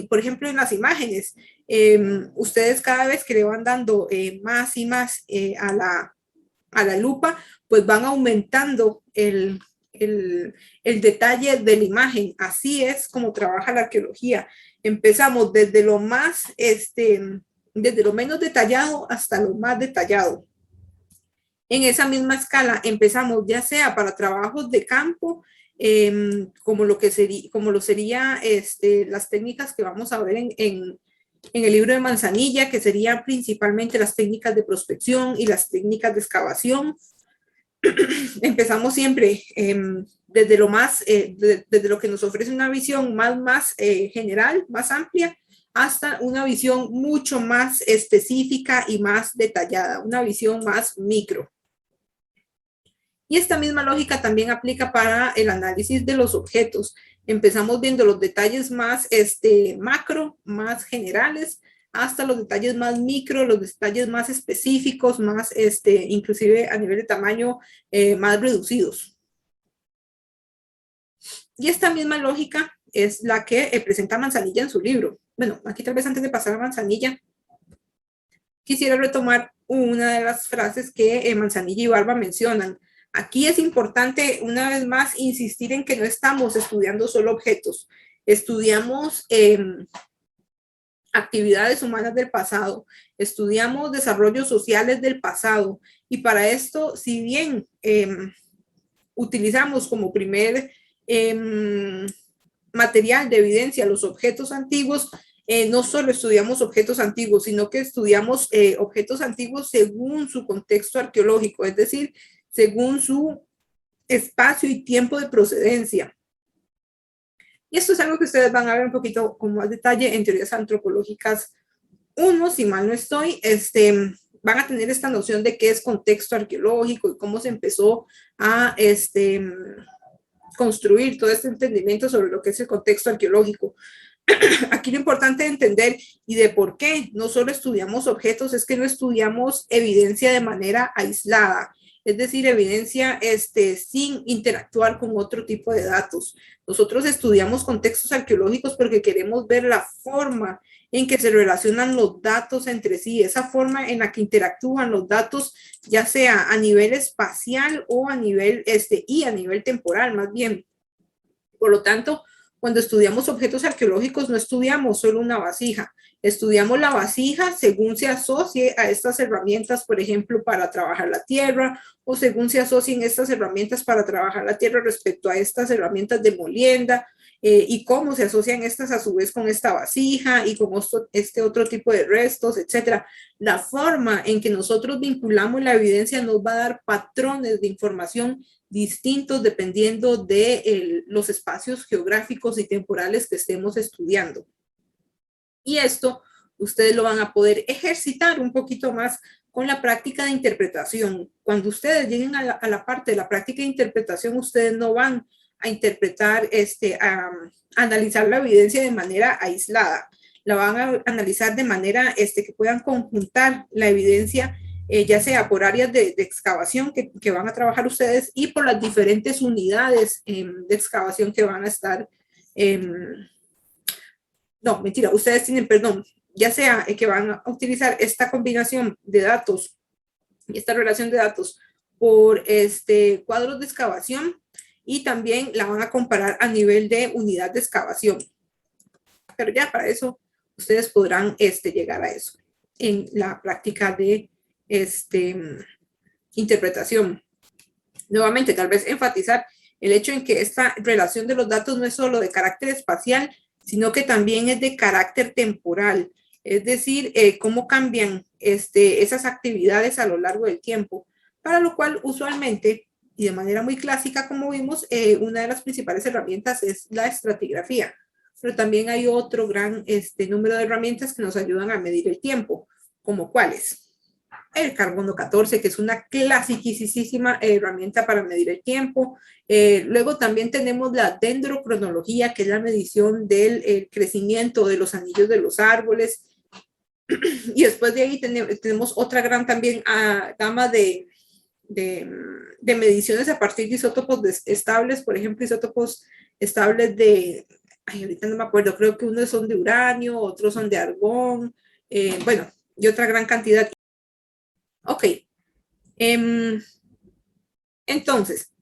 por ejemplo, en las imágenes, ustedes cada vez que le van dando más y más a la lupa, pues van aumentando el detalle de la imagen. Así es como trabaja la arqueología. Empezamos desde lo menos detallado hasta lo más detallado. En esa misma escala empezamos ya sea para trabajos de campo, como lo sería las técnicas que vamos a ver en el libro de Manzanilla, que serían principalmente las técnicas de prospección y las técnicas de excavación. Empezamos siempre desde lo que nos ofrece una visión más general, más amplia, hasta una visión mucho más específica y más detallada, una visión más micro. Y esta misma lógica también aplica para el análisis de los objetos. Empezamos viendo los detalles más macro, más generales, hasta los detalles más micro, los detalles más específicos, más inclusive a nivel de tamaño más reducidos. Y esta misma lógica es la que presenta Manzanilla en su libro. Bueno, aquí tal vez antes de pasar a Manzanilla, quisiera retomar una de las frases que Manzanilla y Barba mencionan. Aquí es importante, una vez más, insistir en que no estamos estudiando solo objetos, estudiamos actividades humanas del pasado, estudiamos desarrollos sociales del pasado, y para esto, si bien utilizamos como primer material de evidencia los objetos antiguos, no solo estudiamos objetos antiguos, sino que estudiamos objetos antiguos según su contexto arqueológico, es decir, según su espacio y tiempo de procedencia. Y esto es algo que ustedes van a ver un poquito con más detalle en teorías antropológicas 1, si mal no estoy, van a tener esta noción de qué es contexto arqueológico y cómo se empezó a construir todo este entendimiento sobre lo que es el contexto arqueológico. Aquí lo importante de entender y de por qué no solo estudiamos objetos es que no estudiamos evidencia de manera aislada, es decir, evidencia sin interactuar con otro tipo de datos. Nosotros estudiamos contextos arqueológicos porque queremos ver la forma en que se relacionan los datos entre sí, esa forma en la que interactúan los datos, ya sea a nivel espacial o a nivel, y a nivel temporal más bien. Por lo tanto, cuando estudiamos objetos arqueológicos no estudiamos solo una vasija, estudiamos la vasija según se asocie a estas herramientas, por ejemplo, para trabajar la tierra, o según se asocien estas herramientas para trabajar la tierra respecto a estas herramientas de molienda, y cómo se asocian estas a su vez con esta vasija y con este otro tipo de restos, etcétera. La forma en que nosotros vinculamos la evidencia nos va a dar patrones de información distintos dependiendo de los espacios geográficos y temporales que estemos estudiando. Y esto ustedes lo van a poder ejercitar un poquito más con la práctica de interpretación. Cuando ustedes lleguen a la parte de la práctica de interpretación, ustedes no van a interpretar, a analizar la evidencia de manera aislada. La van a analizar de manera que puedan conjuntar la evidencia, ya sea por áreas de excavación que van a trabajar ustedes y por las diferentes unidades de excavación que van a estar. No, mentira, ustedes tienen, perdón, ya sea que van a utilizar esta combinación de datos y esta relación de datos por cuadros de excavación, y también la van a comparar a nivel de unidad de excavación. Pero ya para eso ustedes podrán llegar a eso en la práctica de interpretación. Nuevamente, tal vez enfatizar el hecho en que esta relación de los datos no es solo de carácter espacial, sino que también es de carácter temporal, es decir, cómo cambian esas actividades a lo largo del tiempo, para lo cual usualmente y de manera muy clásica, como vimos, una de las principales herramientas es la estratigrafía, pero también hay otro gran número de herramientas que nos ayudan a medir el tiempo, como cuáles. El carbono 14, que es una clasiquísima herramienta para medir el tiempo. Luego también tenemos la dendrocronología, que es la medición del crecimiento de los anillos de los árboles. Y después de ahí tenemos otra gran también gama de mediciones a partir de isótopos estables, por ejemplo, isótopos estables ahorita no me acuerdo, creo que unos son de uranio, otros son de argón, bueno, y otra gran cantidad. Ok, entonces,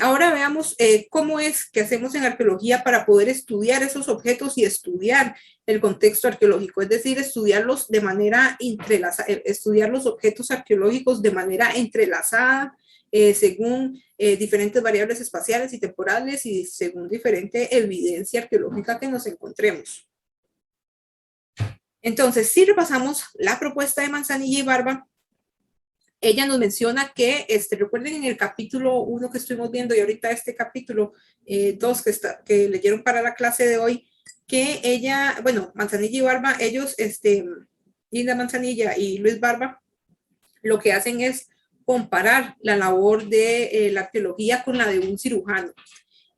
ahora veamos cómo es que hacemos en arqueología para poder estudiar esos objetos y estudiar el contexto arqueológico, es decir, estudiarlos de manera entrelazada, estudiar los objetos arqueológicos de manera entrelazada, según diferentes variables espaciales y temporales y según diferente evidencia arqueológica que nos encontremos. Entonces, si repasamos la propuesta de Manzanilla y Barba, ella nos menciona que, recuerden en el capítulo 1 que estuvimos viendo y ahorita este capítulo 2 que leyeron para la clase de hoy, que ella, bueno, Manzanilla y Barba, ellos, Linda Manzanilla y Luis Barba, lo que hacen es comparar la labor de la arqueología con la de un cirujano,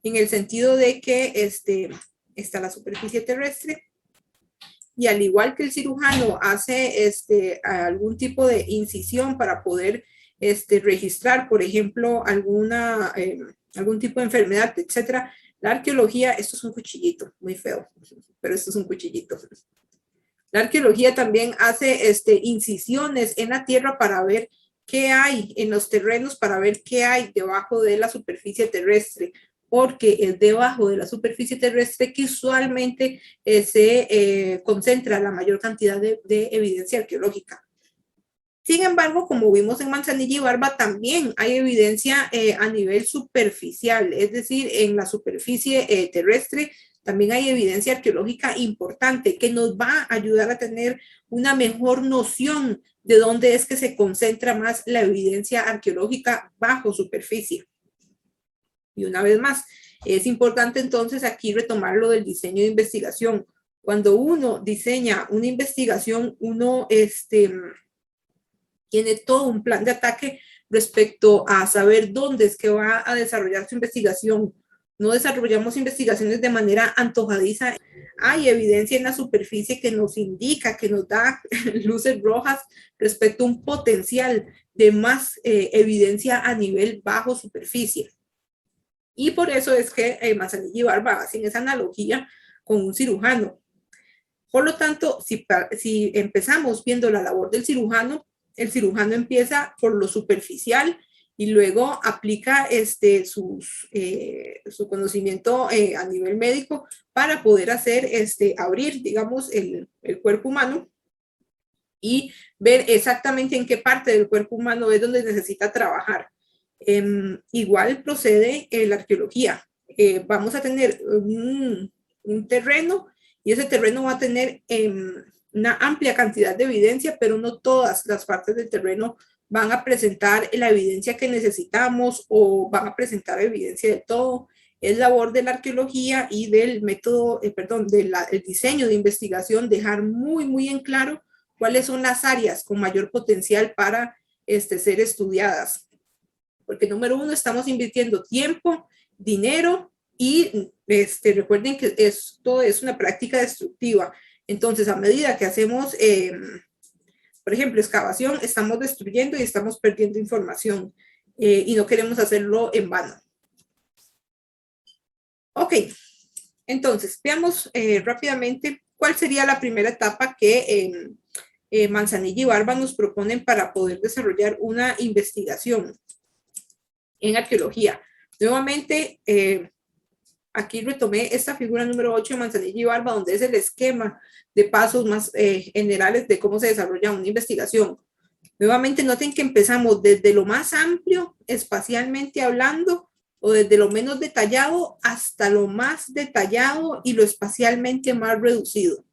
en el sentido de que está la superficie terrestre, y al igual que el cirujano hace algún tipo de incisión para poder registrar, por ejemplo, algún tipo de enfermedad, etcétera, la arqueología, esto es un cuchillito, muy feo, pero esto es un cuchillito. La arqueología también hace incisiones en la tierra para ver qué hay en los terrenos, para ver qué hay debajo de la superficie terrestre, porque es debajo de la superficie terrestre que usualmente se concentra la mayor cantidad de evidencia arqueológica. Sin embargo, como vimos en Manzanilla y Barba, también hay evidencia a nivel superficial, es decir, en la superficie terrestre también hay evidencia arqueológica importante que nos va a ayudar a tener una mejor noción de dónde es que se concentra más la evidencia arqueológica bajo superficie. Y una vez más, es importante entonces aquí retomar lo del diseño de investigación. Cuando uno diseña una investigación, uno tiene todo un plan de ataque respecto a saber dónde es que va a desarrollar su investigación. No desarrollamos investigaciones de manera antojadiza. Hay evidencia en la superficie que nos indica, que nos da luces rojas respecto a un potencial de más evidencia a nivel bajo superficie. Y por eso es que Manzanilla y Barba hacen esa analogía con un cirujano. Por lo tanto, si empezamos viendo la labor del cirujano, el cirujano empieza por lo superficial y luego aplica su conocimiento a nivel médico para poder hacer abrir, digamos, el cuerpo humano y ver exactamente en qué parte del cuerpo humano es donde necesita trabajar. Igual procede la arqueología. Vamos a tener un terreno y ese terreno va a tener una amplia cantidad de evidencia, pero no todas las partes del terreno van a presentar la evidencia que necesitamos o van a presentar evidencia de todo. Es labor de la arqueología y del método, del diseño de investigación, dejar muy, muy en claro cuáles son las áreas con mayor potencial para ser estudiadas. Porque número uno, estamos invirtiendo tiempo, dinero y recuerden que esto es una práctica destructiva. Entonces, a medida que hacemos, por ejemplo, excavación, estamos destruyendo y estamos perdiendo información y no queremos hacerlo en vano. Ok, entonces, veamos rápidamente cuál sería la primera etapa que Manzanilla y Barba nos proponen para poder desarrollar una investigación en arqueología. Nuevamente, aquí retomé esta figura número 8 de Manzanilla y Barba, donde es el esquema de pasos más generales de cómo se desarrolla una investigación. Nuevamente, noten que empezamos desde lo más amplio, espacialmente hablando, o desde lo menos detallado hasta lo más detallado y lo espacialmente más reducido.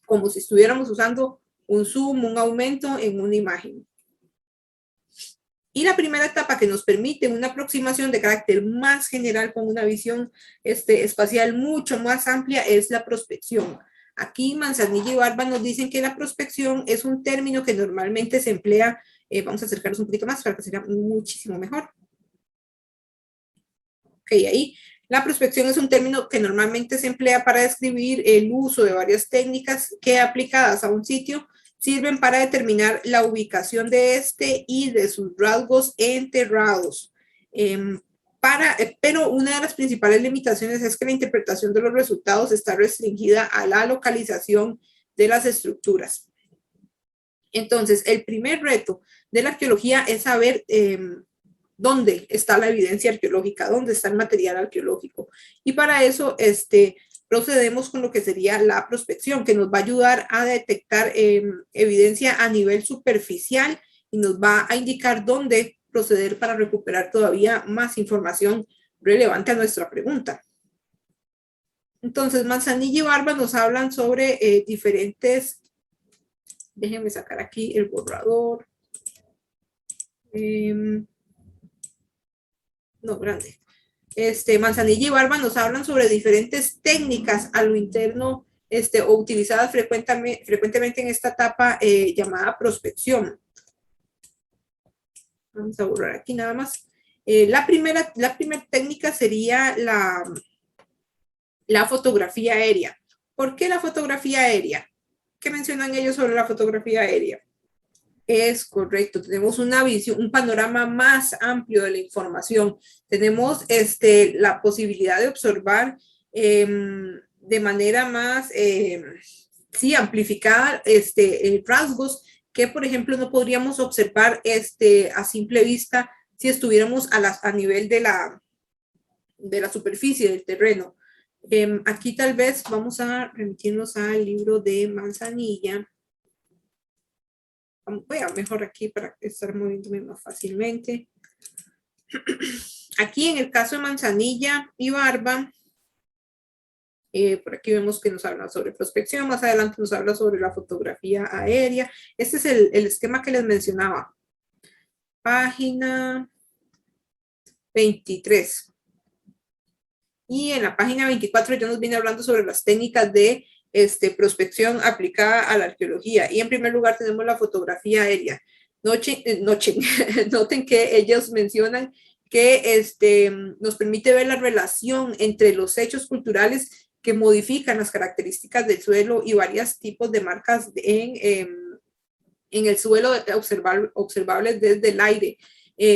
Como si estuviéramos usando un zoom, un aumento en una imagen. Y la primera etapa que nos permite una aproximación de carácter más general con una visión espacial mucho más amplia es la prospección. Aquí Manzanilla y Barba nos dicen que la prospección es un término que normalmente se emplea, vamos a acercarnos un poquito más para que sea muchísimo mejor. Ok, ahí. La prospección es un término que normalmente se emplea para describir el uso de varias técnicas que aplicadas a un sitio sirven para determinar la ubicación de este y de sus rasgos enterrados. Pero una de las principales limitaciones es que la interpretación de los resultados está restringida a la localización de las estructuras. Entonces, el primer reto de la arqueología es saber dónde está la evidencia arqueológica, dónde está el material arqueológico. Y para eso, procedemos con lo que sería la prospección, que nos va a ayudar a detectar evidencia a nivel superficial y nos va a indicar dónde proceder para recuperar todavía más información relevante a nuestra pregunta. Entonces, Manzanilla y Barba nos hablan sobre diferentes, déjenme sacar aquí el borrador, no, grande. Manzanilla y Barba nos hablan sobre diferentes técnicas a lo interno o utilizadas frecuentemente en esta etapa llamada prospección. Vamos a borrar aquí nada más. La primera técnica sería la fotografía aérea. ¿Por qué la fotografía aérea? ¿Qué mencionan ellos sobre la fotografía aérea? Es correcto, tenemos una visión, un panorama más amplio de la información. Tenemos la posibilidad de observar de manera más amplificada rasgos que, por ejemplo, no podríamos observar a simple vista si estuviéramos a nivel de la superficie del terreno. Aquí tal vez vamos a remitirnos al libro de Manzanilla. Voy a mejor aquí para estar moviéndome más fácilmente. Aquí en el caso de Manzanilla y Barba, Por aquí vemos que nos habla sobre prospección, más adelante nos habla sobre la fotografía aérea. Este es el esquema que les mencionaba. Página 23. Y en la página 24 ya nos viene hablando sobre las técnicas de prospección aplicada a la arqueología. Y en primer lugar tenemos la fotografía aérea. Noten que ellos mencionan que nos permite ver la relación entre los hechos culturales que modifican las características del suelo y varios tipos de marcas en el suelo observables desde el aire.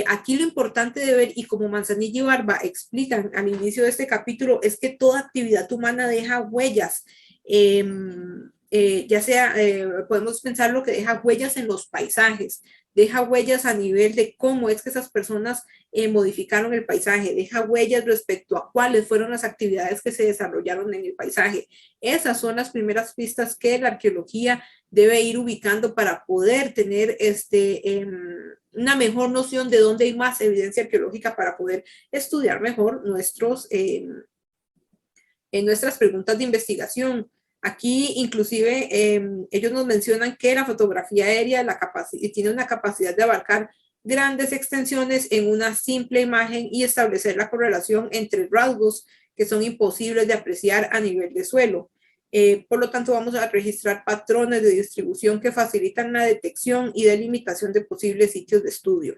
Aquí lo importante de ver, y como Manzanilla y Barba explican al inicio de este capítulo, es que toda actividad humana deja huellas. Ya sea, podemos pensar lo que deja huellas en los paisajes, deja huellas a nivel de cómo es que esas personas modificaron el paisaje, deja huellas respecto a cuáles fueron las actividades que se desarrollaron en el paisaje. Esas son las primeras pistas que la arqueología debe ir ubicando para poder tener una mejor noción de dónde hay más evidencia arqueológica para poder estudiar mejor nuestras preguntas de investigación. Aquí inclusive ellos nos mencionan que la fotografía aérea tiene una capacidad de abarcar grandes extensiones en una simple imagen y establecer la correlación entre rasgos que son imposibles de apreciar a nivel de suelo. Por lo tanto, vamos a registrar patrones de distribución que facilitan la detección y delimitación de posibles sitios de estudio.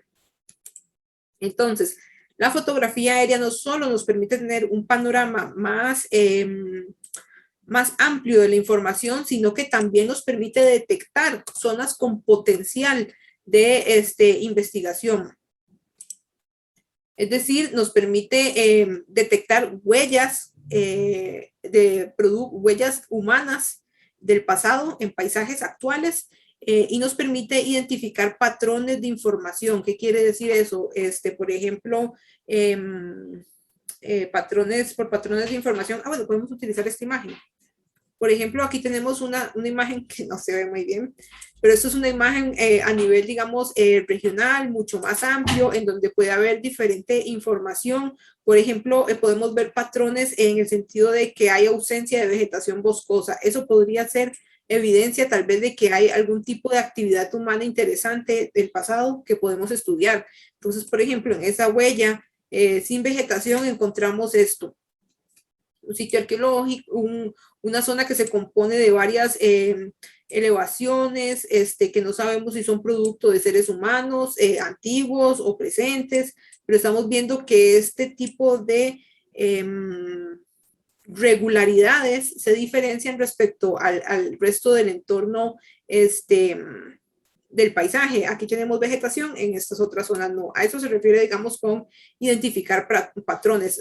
Entonces, la fotografía aérea no solo nos permite tener un panorama más amplio de la información, sino que también nos permite detectar zonas con potencial de investigación. Es decir, nos permite detectar huellas huellas humanas del pasado en paisajes actuales y nos permite identificar patrones de información. ¿Qué quiere decir eso? Por ejemplo, patrones de información. Bueno, podemos utilizar esta imagen. Por ejemplo, aquí tenemos una imagen que no se ve muy bien, pero esto es una imagen a nivel, digamos, regional, mucho más amplio, en donde puede haber diferente información. Por ejemplo, podemos ver patrones en el sentido de que hay ausencia de vegetación boscosa. Eso podría ser evidencia tal vez de que hay algún tipo de actividad humana interesante del pasado que podemos estudiar. Entonces, por ejemplo, en esa huella sin vegetación encontramos esto. Un sitio arqueológico, una zona que se compone de varias elevaciones, que no sabemos si son producto de seres humanos antiguos o presentes, pero estamos viendo que este tipo de regularidades se diferencian respecto al resto del entorno del paisaje. Aquí tenemos vegetación, en estas otras zonas no. A eso se refiere, digamos, con identificar patrones,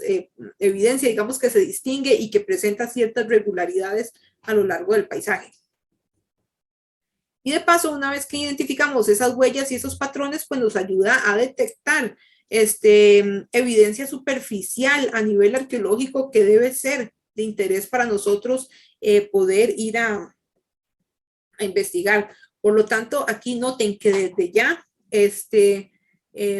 evidencia, digamos, que se distingue y que presenta ciertas regularidades a lo largo del paisaje. Y de paso, una vez que identificamos esas huellas y esos patrones, pues nos ayuda a detectar evidencia superficial a nivel arqueológico que debe ser de interés para nosotros poder ir a investigar. Por lo tanto, aquí noten que desde ya,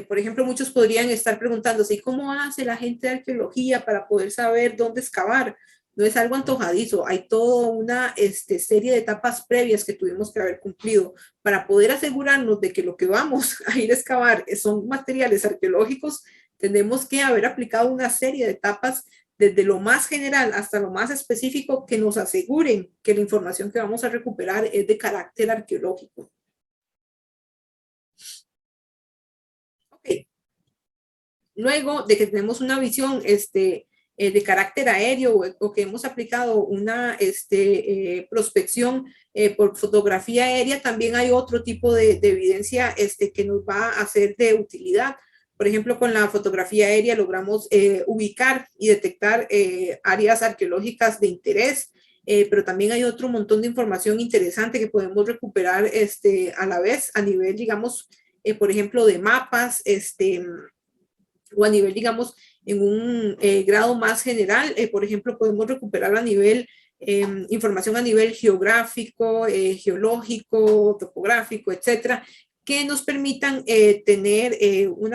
por ejemplo, muchos podrían estar preguntándose, ¿y cómo hace la gente de arqueología para poder saber dónde excavar? No es algo antojadizo, hay toda una serie de etapas previas que tuvimos que haber cumplido para poder asegurarnos de que lo que vamos a ir a excavar son materiales arqueológicos. Tenemos que haber aplicado una serie de etapas desde lo más general hasta lo más específico que nos aseguren que la información que vamos a recuperar es de carácter arqueológico. Okay. Luego de que tenemos una visión de carácter aéreo o que hemos aplicado una prospección por fotografía aérea, también hay otro tipo de evidencia que nos va a ser de utilidad. Por ejemplo, con la fotografía aérea logramos ubicar y detectar áreas arqueológicas de interés, pero también hay otro montón de información interesante que podemos recuperar a la vez a nivel, digamos, por ejemplo, de mapas, o a nivel, digamos, en un grado más general. Por ejemplo, podemos recuperar a nivel información a nivel geográfico, geológico, topográfico, etcétera, que nos permitan tener un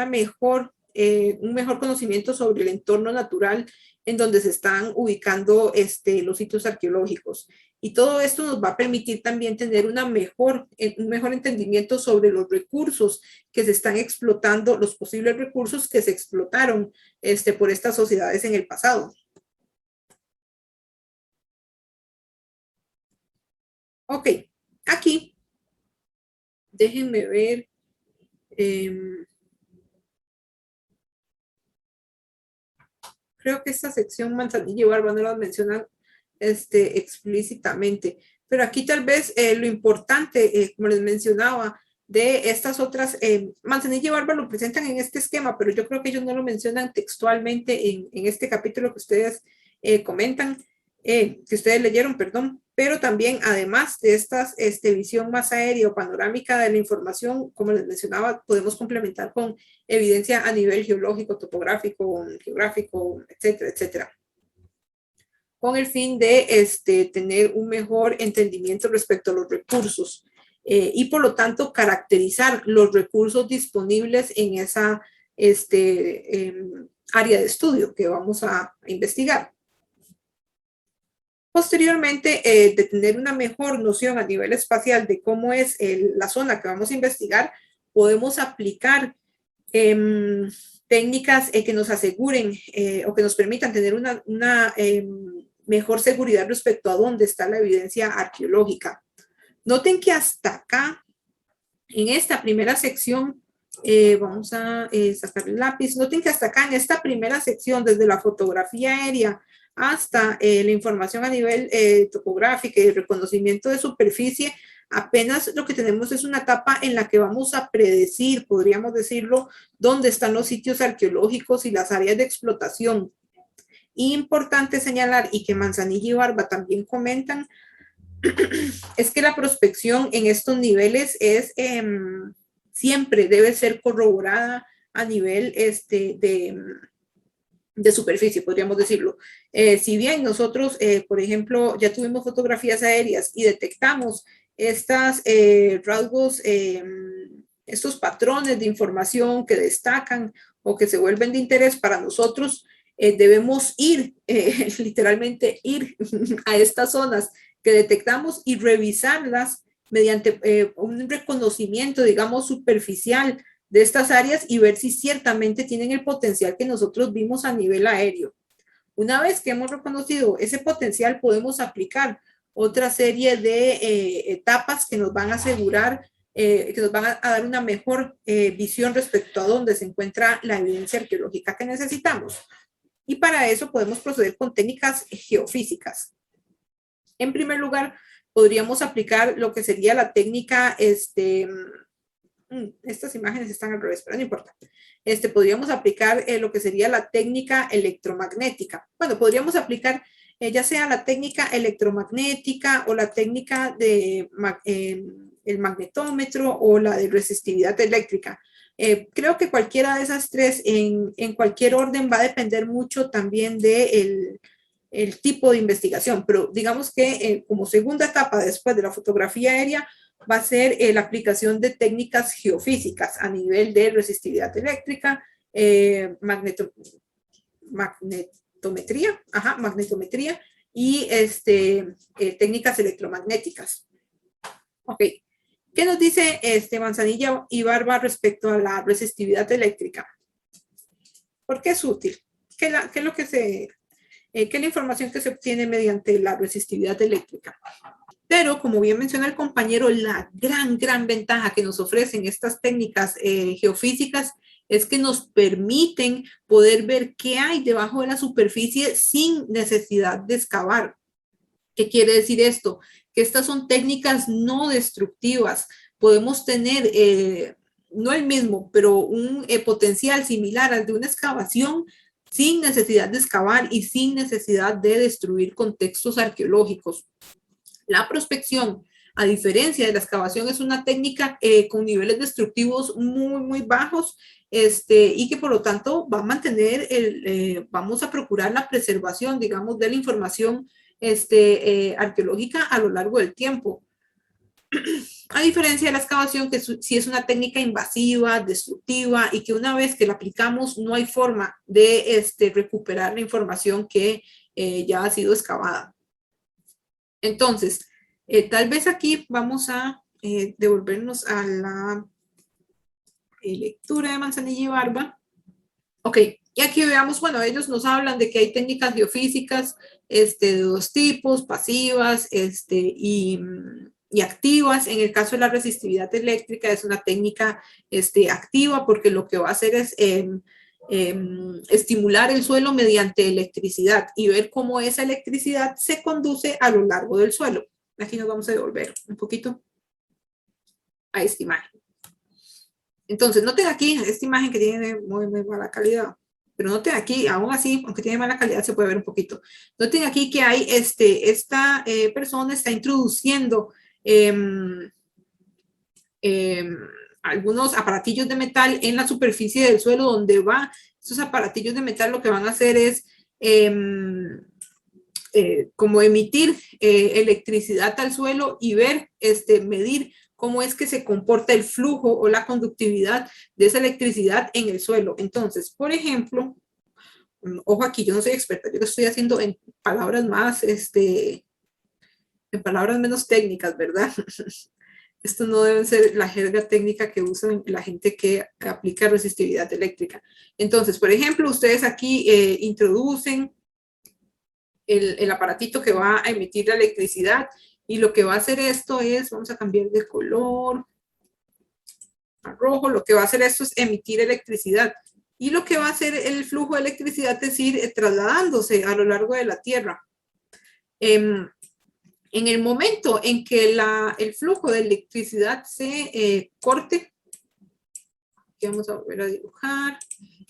mejor conocimiento sobre el entorno natural en donde se están ubicando los sitios arqueológicos. Y todo esto nos va a permitir también tener un mejor entendimiento sobre los recursos que se están explotando, los posibles recursos que se explotaron por estas sociedades en el pasado. Ok, aquí, déjenme ver. Creo que esta sección Manzanilla y Barba no las mencionan explícitamente, pero aquí tal vez lo importante, como les mencionaba, de estas otras, Manzanilla y Barba lo presentan en este esquema, pero yo creo que ellos no lo mencionan textualmente en este capítulo que ustedes comentan, que ustedes leyeron, perdón, pero también además de esta visión más aérea o panorámica de la información, como les mencionaba, podemos complementar con evidencia a nivel geológico, topográfico, geográfico, etcétera, etcétera, con el fin de tener un mejor entendimiento respecto a los recursos y por lo tanto caracterizar los recursos disponibles en esa área de estudio que vamos a investigar. Posteriormente, de tener una mejor noción a nivel espacial de cómo es la zona que vamos a investigar, podemos aplicar técnicas que nos aseguren o que nos permitan tener una mejor seguridad respecto a dónde está la evidencia arqueológica. Noten que hasta acá, en esta primera sección, vamos a sacar el lápiz, noten que hasta acá en esta primera sección, desde la fotografía aérea hasta la información a nivel topográfica y el reconocimiento de superficie, apenas lo que tenemos es una etapa en la que vamos a predecir, podríamos decirlo, dónde están los sitios arqueológicos y las áreas de explotación. Importante señalar, y que Manzanilla y Barba también comentan, es que la prospección en estos niveles es siempre debe ser corroborada a nivel de superficie, podríamos decirlo. Si bien nosotros, por ejemplo, ya tuvimos fotografías aéreas y detectamos estas rasgos, estos patrones de información que destacan o que se vuelven de interés para nosotros, debemos ir, literalmente ir a estas zonas que detectamos y revisarlas mediante un reconocimiento, digamos, superficial de estas áreas y ver si ciertamente tienen el potencial que nosotros vimos a nivel aéreo. Una vez que hemos reconocido ese potencial, podemos aplicar otra serie de etapas que nos van a asegurar, que nos van a dar una mejor visión respecto a dónde se encuentra la evidencia arqueológica que necesitamos. Y para eso podemos proceder con técnicas geofísicas. En primer lugar, podríamos aplicar lo que sería la técnica, estas imágenes están al revés, pero no importa. Podríamos aplicar lo que sería la técnica electromagnética. Bueno, podríamos aplicar ya sea la técnica electromagnética o la técnica de el magnetómetro o la de resistividad eléctrica. Creo que cualquiera de esas tres en cualquier orden va a depender mucho también de el tipo de investigación, pero digamos que como segunda etapa después de la fotografía aérea va a ser la aplicación de técnicas geofísicas a nivel de resistividad eléctrica, magnetometría y técnicas electromagnéticas. Ok, ¿qué nos dice Manzanilla y Barba respecto a la resistividad eléctrica? ¿Por qué es útil? ¿Qué es lo que qué es la información que se obtiene mediante la resistividad eléctrica? Pero, como bien menciona el compañero, la gran ventaja que nos ofrecen estas técnicas geofísicas es que nos permiten poder ver qué hay debajo de la superficie sin necesidad de excavar. ¿Qué quiere decir esto? Que estas son técnicas no destructivas. Podemos tener, no el mismo, pero un potencial similar al de una excavación sin necesidad de excavar y sin necesidad de destruir contextos arqueológicos. La prospección, a diferencia de la excavación, es una técnica con niveles destructivos muy bajos y que por lo tanto va a mantener, vamos a procurar la preservación, digamos, de la información arqueológica a lo largo del tiempo. A diferencia de la excavación, que sí es una técnica invasiva, destructiva, y que una vez que la aplicamos no hay forma de recuperar la información que ya ha sido excavada. Entonces, tal vez aquí vamos a devolvernos a la lectura de Manzanilla y Barba. Ok, y aquí veamos, bueno, ellos nos hablan de que hay técnicas geofísicas de dos tipos, pasivas y activas. En el caso de la resistividad eléctrica es una técnica activa porque lo que va a hacer es estimular el suelo mediante electricidad y ver cómo esa electricidad se conduce a lo largo del suelo. Aquí nos vamos a devolver un poquito a esta imagen. Entonces, noten aquí esta imagen que tiene muy mala calidad, pero noten aquí, aún así, aunque tiene mala calidad, se puede ver un poquito. Noten aquí que hay esta persona está introduciendo algunos aparatillos de metal en la superficie del suelo donde va. Estos aparatillos de metal lo que van a hacer es como emitir electricidad al suelo y ver, medir cómo es que se comporta el flujo o la conductividad de esa electricidad en el suelo. Entonces, por ejemplo, ojo aquí, yo no soy experta, yo lo estoy haciendo en palabras más, en palabras menos técnicas, ¿verdad? Esto no debe ser la jerga técnica que usan la gente que aplica resistividad eléctrica. Entonces, por ejemplo, ustedes aquí introducen el aparatito que va a emitir la electricidad y lo que va a hacer esto es, vamos a cambiar de color a rojo, lo que va a hacer esto es emitir electricidad y lo que va a hacer el flujo de electricidad es ir trasladándose a lo largo de la Tierra. En el momento en que el flujo de electricidad se corte, aquí vamos a volver a dibujar,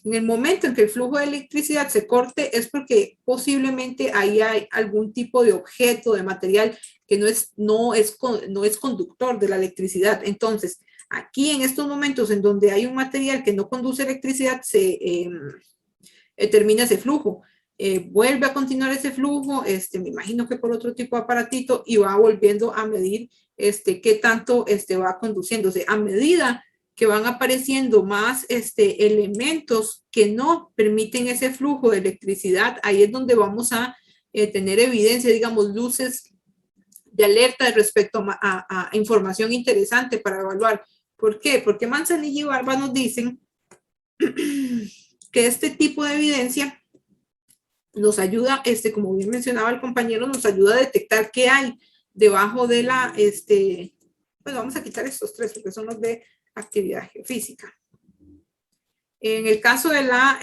en el momento en que el flujo de electricidad se corte es porque posiblemente ahí hay algún tipo de objeto, de material que no es conductor de la electricidad. Entonces, aquí en estos momentos en donde hay un material que no conduce electricidad, se termina ese flujo. Vuelve a continuar ese flujo, me imagino que por otro tipo de aparatito, y va volviendo a medir qué tanto va conduciéndose. A medida que van apareciendo más elementos que no permiten ese flujo de electricidad, ahí es donde vamos a tener evidencia, digamos, luces de alerta respecto a información interesante para evaluar. ¿Por qué? Porque Manzanilla y Barba nos dicen que este tipo de evidencia nos ayuda, como bien mencionaba el compañero, nos ayuda a detectar qué hay debajo de la, pues vamos a quitar estos tres porque son los de actividad geofísica. En el caso de la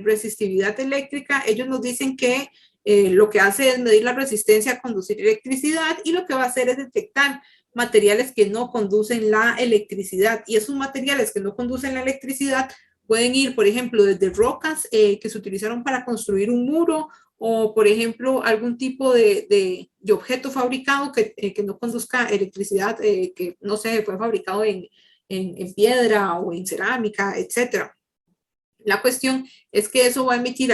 resistividad eléctrica, ellos nos dicen que lo que hace es medir la resistencia a conducir electricidad y lo que va a hacer es detectar materiales que no conducen la electricidad. Y esos materiales que no conducen la electricidad pueden ir, por ejemplo, desde rocas que se utilizaron para construir un muro o, por ejemplo, algún tipo de objeto fabricado que no conduzca electricidad, que no sé, fue fabricado en piedra o en cerámica, etcétera. La cuestión es que eso va a emitir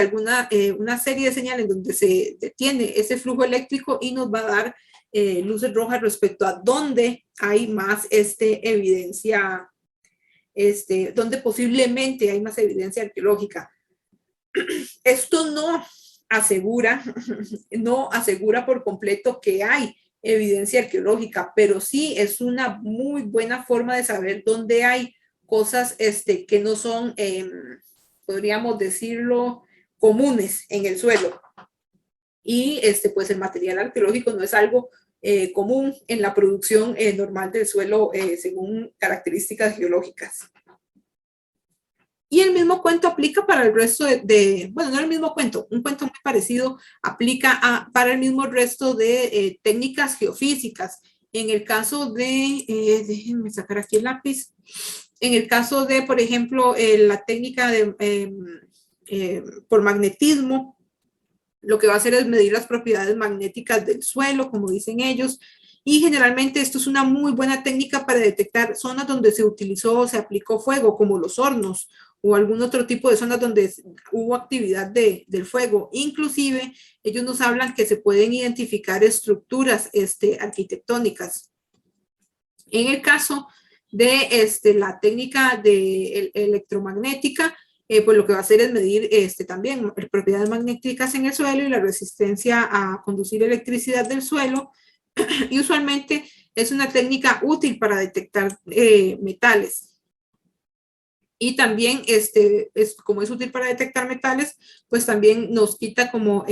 una serie de señales en donde se detiene ese flujo eléctrico y nos va a dar luces rojas respecto a dónde hay más evidencia, donde posiblemente hay más evidencia arqueológica. Esto no asegura por completo que hay evidencia arqueológica, pero sí es una muy buena forma de saber dónde hay cosas que no son podríamos decirlo, comunes en el suelo. Y pues el material arqueológico no es algo común en la producción normal del suelo según características geológicas. Y el mismo cuento aplica para el resto bueno, no el mismo cuento, un cuento muy parecido aplica para el mismo resto de técnicas geofísicas. En el caso déjenme sacar aquí el lápiz, en el caso de, por ejemplo, la técnica por magnetismo, lo que va a hacer es medir las propiedades magnéticas del suelo, como dicen ellos, y generalmente esto es una muy buena técnica para detectar zonas donde se utilizó o se aplicó fuego, como los hornos o algún otro tipo de zonas donde hubo actividad del fuego. Inclusive, ellos nos hablan que se pueden identificar estructuras arquitectónicas. En el caso de la técnica de electromagnética, pues lo que va a hacer es medir también propiedades magnéticas en el suelo y la resistencia a conducir electricidad del suelo. Y usualmente es una técnica útil para detectar metales. Y también, como es útil para detectar metales, pues también nos quita como,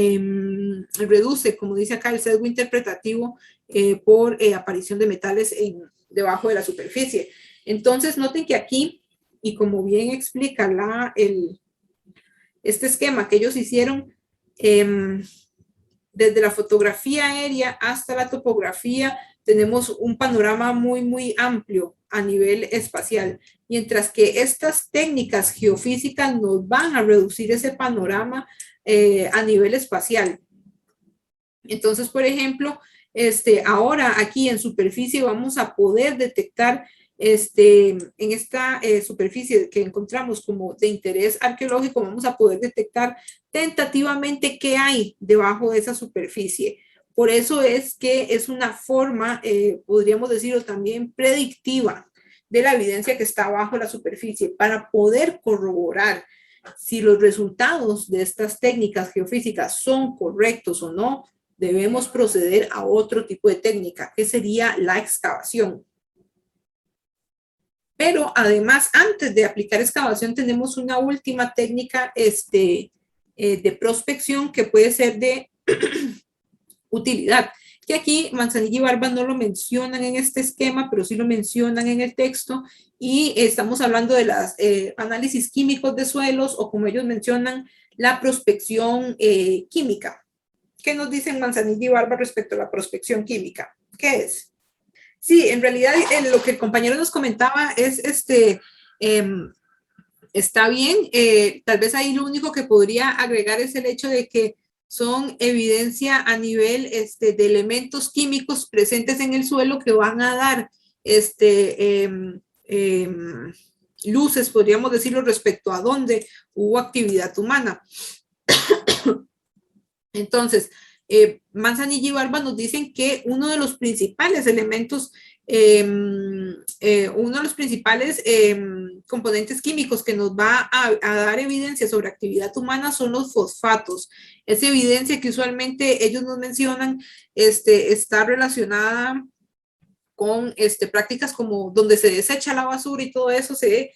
reduce, como dice acá, el sesgo interpretativo por aparición de metales debajo de la superficie. Entonces, noten que aquí, y como bien explica este esquema que ellos hicieron, desde la fotografía aérea hasta la topografía, tenemos un panorama muy, muy amplio a nivel espacial, mientras que estas técnicas geofísicas nos van a reducir ese panorama a nivel espacial. Entonces, por ejemplo, ahora aquí en superficie vamos a poder detectar en esta superficie que encontramos como de interés arqueológico, vamos a poder detectar tentativamente qué hay debajo de esa superficie. Por eso es que es una forma, podríamos decirlo también, predictiva de la evidencia que está bajo la superficie para poder corroborar si los resultados de estas técnicas geofísicas son correctos o no. Debemos proceder a otro tipo de técnica, que sería la excavación. Pero además, antes de aplicar excavación, tenemos una última técnica de prospección que puede ser de utilidad, que aquí Manzanilla y Barba no lo mencionan en este esquema, pero sí lo mencionan en el texto, y estamos hablando de los análisis químicos de suelos, o como ellos mencionan, la prospección química. ¿Qué nos dicen Manzanilla y Barba respecto a la prospección química? ¿Qué es? Sí, en realidad lo que el compañero nos comentaba es, está bien, tal vez ahí lo único que podría agregar es el hecho de que son evidencia a nivel de elementos químicos presentes en el suelo que van a dar luces, podríamos decirlo, respecto a dónde hubo actividad humana. Entonces, Manzanilla y Barba nos dicen que uno de los principales elementos, uno de los principales componentes químicos que nos va a dar evidencia sobre actividad humana son los fosfatos. Esa evidencia que usualmente ellos nos mencionan está relacionada con prácticas como donde se desecha la basura y todo eso, se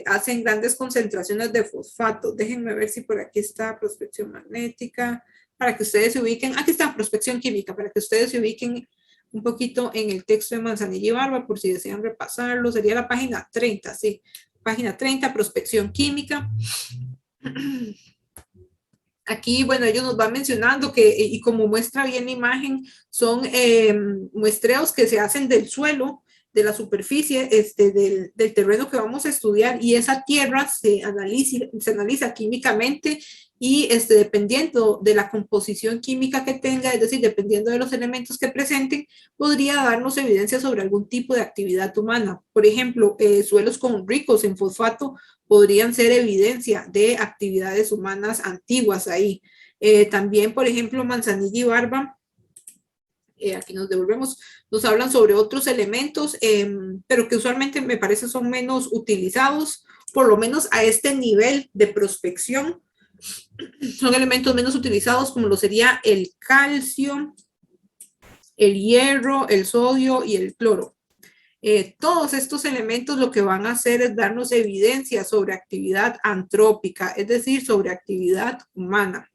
hacen grandes concentraciones de fosfato. Déjenme ver si por aquí está prospección magnética, para que ustedes se ubiquen. Aquí está prospección química, para que ustedes se ubiquen un poquito en el texto de Manzanilla y Barba, por si desean repasarlo. Sería la página 30, sí. Página 30, prospección química. Aquí, bueno, ellos nos van mencionando que, y como muestra bien la imagen, son muestreos que se hacen del suelo, de la superficie, del terreno que vamos a estudiar, y esa tierra se analiza químicamente y dependiendo de la composición química que tenga, es decir, dependiendo de los elementos que presenten, podría darnos evidencia sobre algún tipo de actividad humana. Por ejemplo, suelos con ricos en fosfato podrían ser evidencia de actividades humanas antiguas ahí. También, por ejemplo, Manzanilla y Barba, aquí nos devolvemos, nos hablan sobre otros elementos, pero que usualmente me parece son menos utilizados, por lo menos a este nivel de prospección. Son elementos menos utilizados, como lo sería el calcio, el hierro, el sodio y el cloro. Todos estos elementos lo que van a hacer es darnos evidencia sobre actividad antrópica, es decir, sobre actividad humana.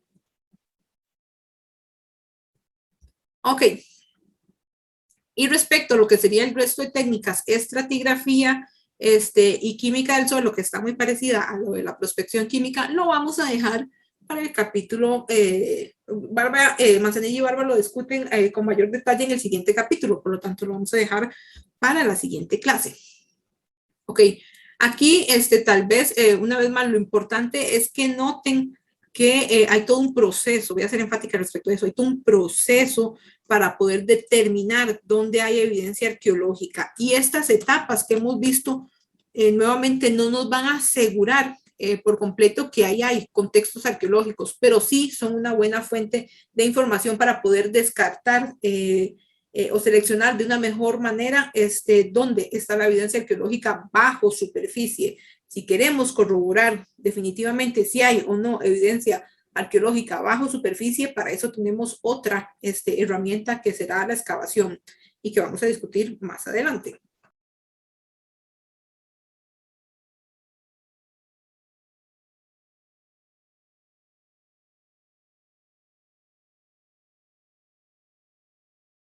Ok. Y respecto a lo que sería el resto de técnicas, estratigrafía y química del suelo, que está muy parecida a lo de la prospección química, lo vamos a dejar para el capítulo. Manzanilla y Barba lo discuten con mayor detalle en el siguiente capítulo, por lo tanto lo vamos a dejar para la siguiente clase. Ok, aquí tal vez una vez más lo importante es que noten que hay todo un proceso, voy a ser enfática respecto a eso, hay todo un proceso para poder determinar dónde hay evidencia arqueológica. Y estas etapas que hemos visto nuevamente no nos van a asegurar por completo que ahí hay contextos arqueológicos, pero sí son una buena fuente de información para poder descartar o seleccionar de una mejor manera dónde está la evidencia arqueológica bajo superficie. Si queremos corroborar definitivamente si hay o no evidencia arqueológica bajo superficie, para eso tenemos otra herramienta que será la excavación y que vamos a discutir más adelante.